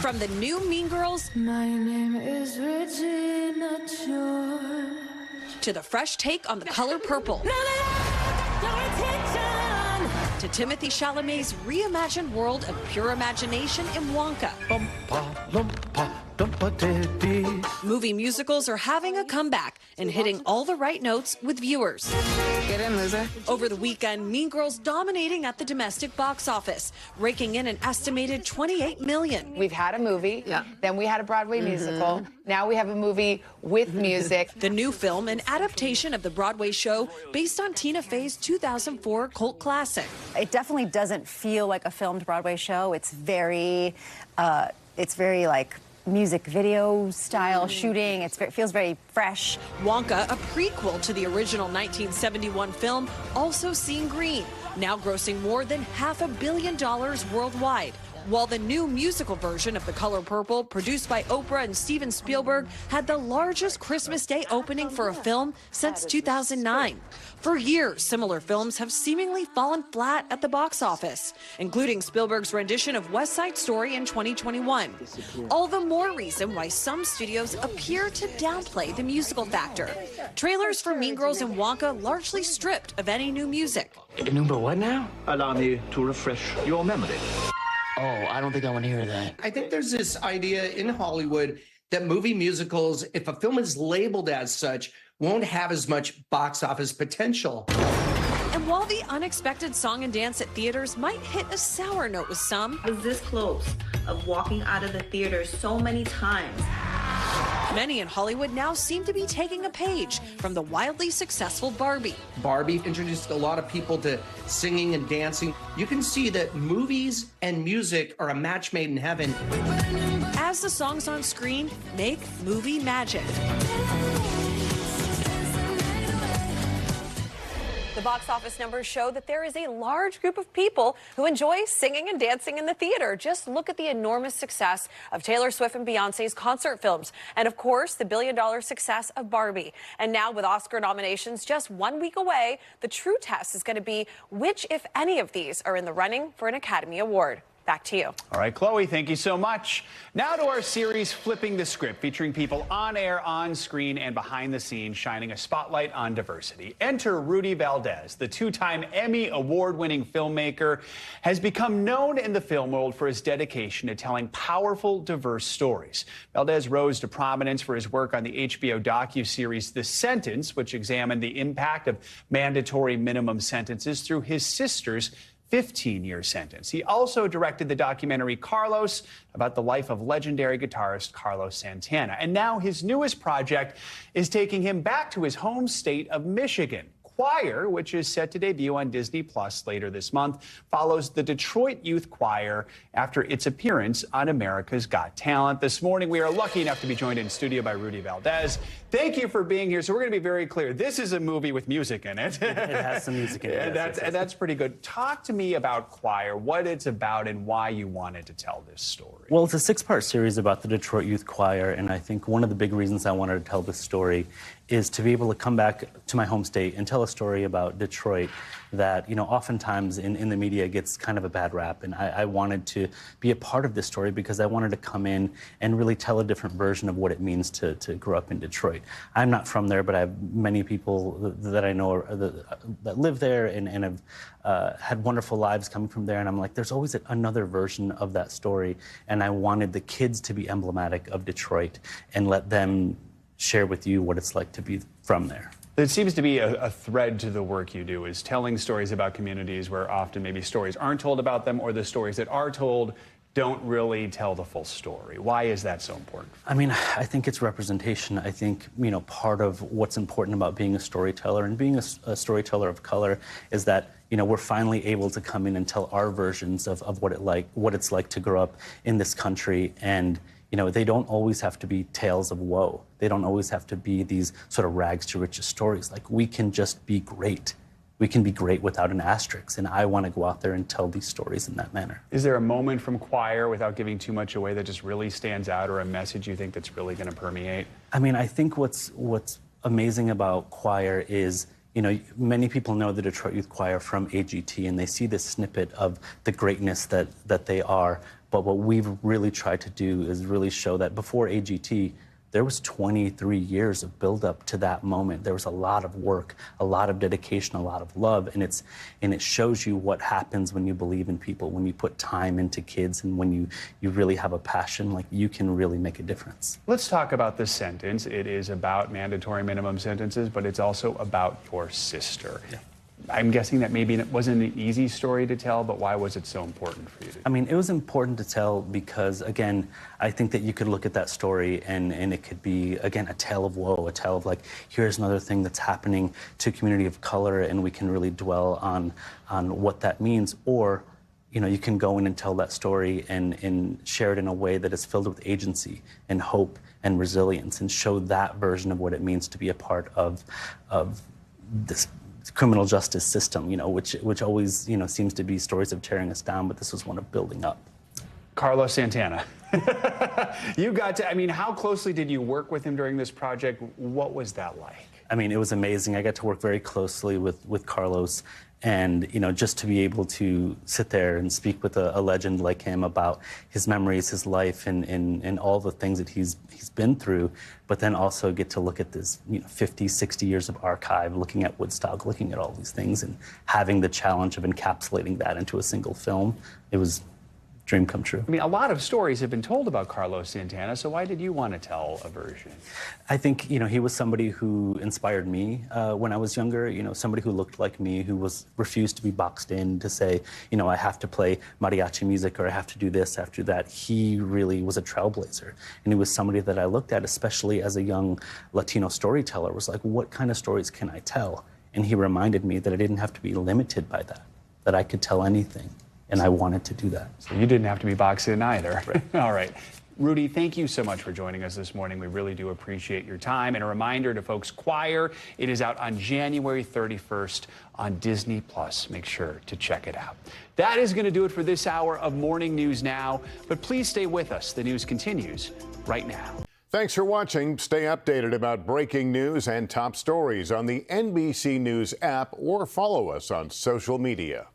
From the new Mean Girls, my name is Regina George, to the fresh take on The Color Purple, to Timothée Chalamet's reimagined world of pure imagination in Wonka. Movie musicals are having a comeback and hitting all the right notes with viewers. Get in, loser. Over the weekend, Mean Girls dominating at the domestic box office, raking in an estimated $28 million. We've had a movie, then we had a Broadway musical, now we have a movie with music. The new film, an adaptation of the Broadway show based on Tina Fey's 2004 cult classic. It definitely doesn't feel like a filmed Broadway show. It's very like music video style shooting. It feels very fresh. Wonka, a prequel to the original 1971 film, also seen green, now grossing more than $500 million worldwide. While the new musical version of The Color Purple, produced by Oprah and Steven Spielberg, had the largest Christmas Day opening for a film since 2009. For years, similar films have seemingly fallen flat at the box office, including Spielberg's rendition of West Side Story in 2021. All the more reason why some studios appear to downplay the musical factor. Trailers for Mean Girls and Wonka largely stripped of any new music. Number what now? Allow me to refresh your memory. Oh, I don't think I want to hear that. I think there's this idea in Hollywood that movie musicals, if a film is labeled as such, won't have as much box office potential. And while the unexpected song and dance at theaters might hit a sour note with some, I was this close of walking out of the theater so many times. Many in Hollywood now seem to be taking a page from the wildly successful Barbie. Barbie introduced a lot of people to singing and dancing. You can see that movies and music are a match made in heaven. As the songs on screen make movie magic. The box office numbers show that there is a large group of people who enjoy singing and dancing in the theater. Just look at the enormous success of Taylor Swift and Beyonce's concert films. And of course, the billion-dollar success of Barbie. And now with Oscar nominations just 1 week away, the true test is going to be which, if any of these, are in the running for an Academy Award. Back to you. All right, Chloe, thank you so much. Now to our series, Flipping the Script, featuring people on air, on screen, and behind the scenes, shining a spotlight on diversity. Enter Rudy Valdez, the two-time Emmy award-winning filmmaker, has become known in the film world for his dedication to telling powerful, diverse stories. Valdez rose to prominence for his work on the HBO docuseries The Sentence, which examined the impact of mandatory minimum sentences through his sister's 15-year sentence. He also directed the documentary Carlos, about the life of legendary guitarist Carlos Santana. And now his newest project is taking him back to his home state of Michigan. Choir, which is set to debut on Disney Plus later this month, follows the Detroit Youth Choir after its appearance on America's Got Talent. This morning, we are lucky enough to be joined in studio by Rudy Valdez. Thank you for being here. So we're going to be very clear. This is a movie with music in it. It has some music in it. And that's pretty good. Talk to me about Choir, what it's about, and why you wanted to tell this story. Well, it's a 6-part series about the Detroit Youth Choir, and I think one of the big reasons I wanted to tell this story is to be able to come back to my home state and tell a story about Detroit that, you know, oftentimes in the media gets kind of a bad rap. And I wanted to be a part of this story because I wanted to come in and really tell a different version of what it means to grow up in Detroit. I'm not from there, but I have many people that I know that live there and have had wonderful lives coming from there. And I'm like, there's always another version of that story. And I wanted the kids to be emblematic of Detroit and let them share with you what it's like to be from there. It seems to be a thread to the work you do, is telling stories about communities where often maybe stories aren't told about them, or the stories that are told don't really tell the full story. Why is that so important? I mean, I think it's representation. I think, you know, part of what's important about being a storyteller and being a storyteller of color is that, you know, we're finally able to come in and tell our versions of what it's like to grow up in this country. And you know, they don't always have to be tales of woe. They don't always have to be these sort of rags to riches stories. Like, we can just be great. We can be great without an asterisk. And I want to go out there and tell these stories in that manner. Is there a moment from Choir, without giving too much away, that just really stands out, or a message you think that's really going to permeate? I mean, I think what's amazing about Choir is, you know, many people know the Detroit Youth Choir from AGT, and they see this snippet of the greatness that they are. But what we've really tried to do is really show that before AGT, there was 23 years of buildup to that moment. There was a lot of work, a lot of dedication, a lot of love, and it shows you what happens when you believe in people, when you put time into kids, and when you really have a passion. Like, you can really make a difference. Let's talk about The Sentence. It is about mandatory minimum sentences, but it's also about your sister. Yeah. I'm guessing that maybe it wasn't an easy story to tell, but why was it so important for you to tell? I mean, it was important to tell because, again, I think that you could look at that story and it could be, again, a tale of woe, a tale of, like, here's another thing that's happening to a community of color, and we can really dwell on what that means. Or, you know, you can go in and tell that story and share it in a way that is filled with agency and hope and resilience, and show that version of what it means to be a part of this criminal justice system, you know, which always, you know, seems to be stories of tearing us down, but this was one of building up. Carlos Santana. You got to, I mean, how closely did you work with him during this project? What was that like? I mean, it was amazing. I got to work very closely with Carlos, and, you know, just to be able to sit there and speak with a legend like him about his memories, his life, and all the things that he's been through, but then also get to look at this, you know, 50, 60 years of archive, looking at Woodstock, looking at all these things, and having the challenge of encapsulating that into a single film. It was dream come true. I mean, a lot of stories have been told about Carlos Santana, so why did you want to tell a version? I think, you know, he was somebody who inspired me when I was younger, you know, somebody who looked like me, who refused to be boxed in to say, you know, I have to play mariachi music, or I have to do this after that. He really was a trailblazer, and he was somebody that I looked at, especially as a young Latino storyteller, was like, what kind of stories can I tell? And he reminded me that I didn't have to be limited by that I could tell anything. And I wanted to do that. So you didn't have to be boxed in either. Right. All right. Rudy, thank you so much for joining us this morning. We really do appreciate your time. And a reminder to folks, Choir, it is out on January 31st on Disney+. Make sure to check it out. That is going to do it for this hour of Morning News Now. But please stay with us. The news continues right now. Thanks for watching. Stay updated about breaking news and top stories on the NBC News app or follow us on social media.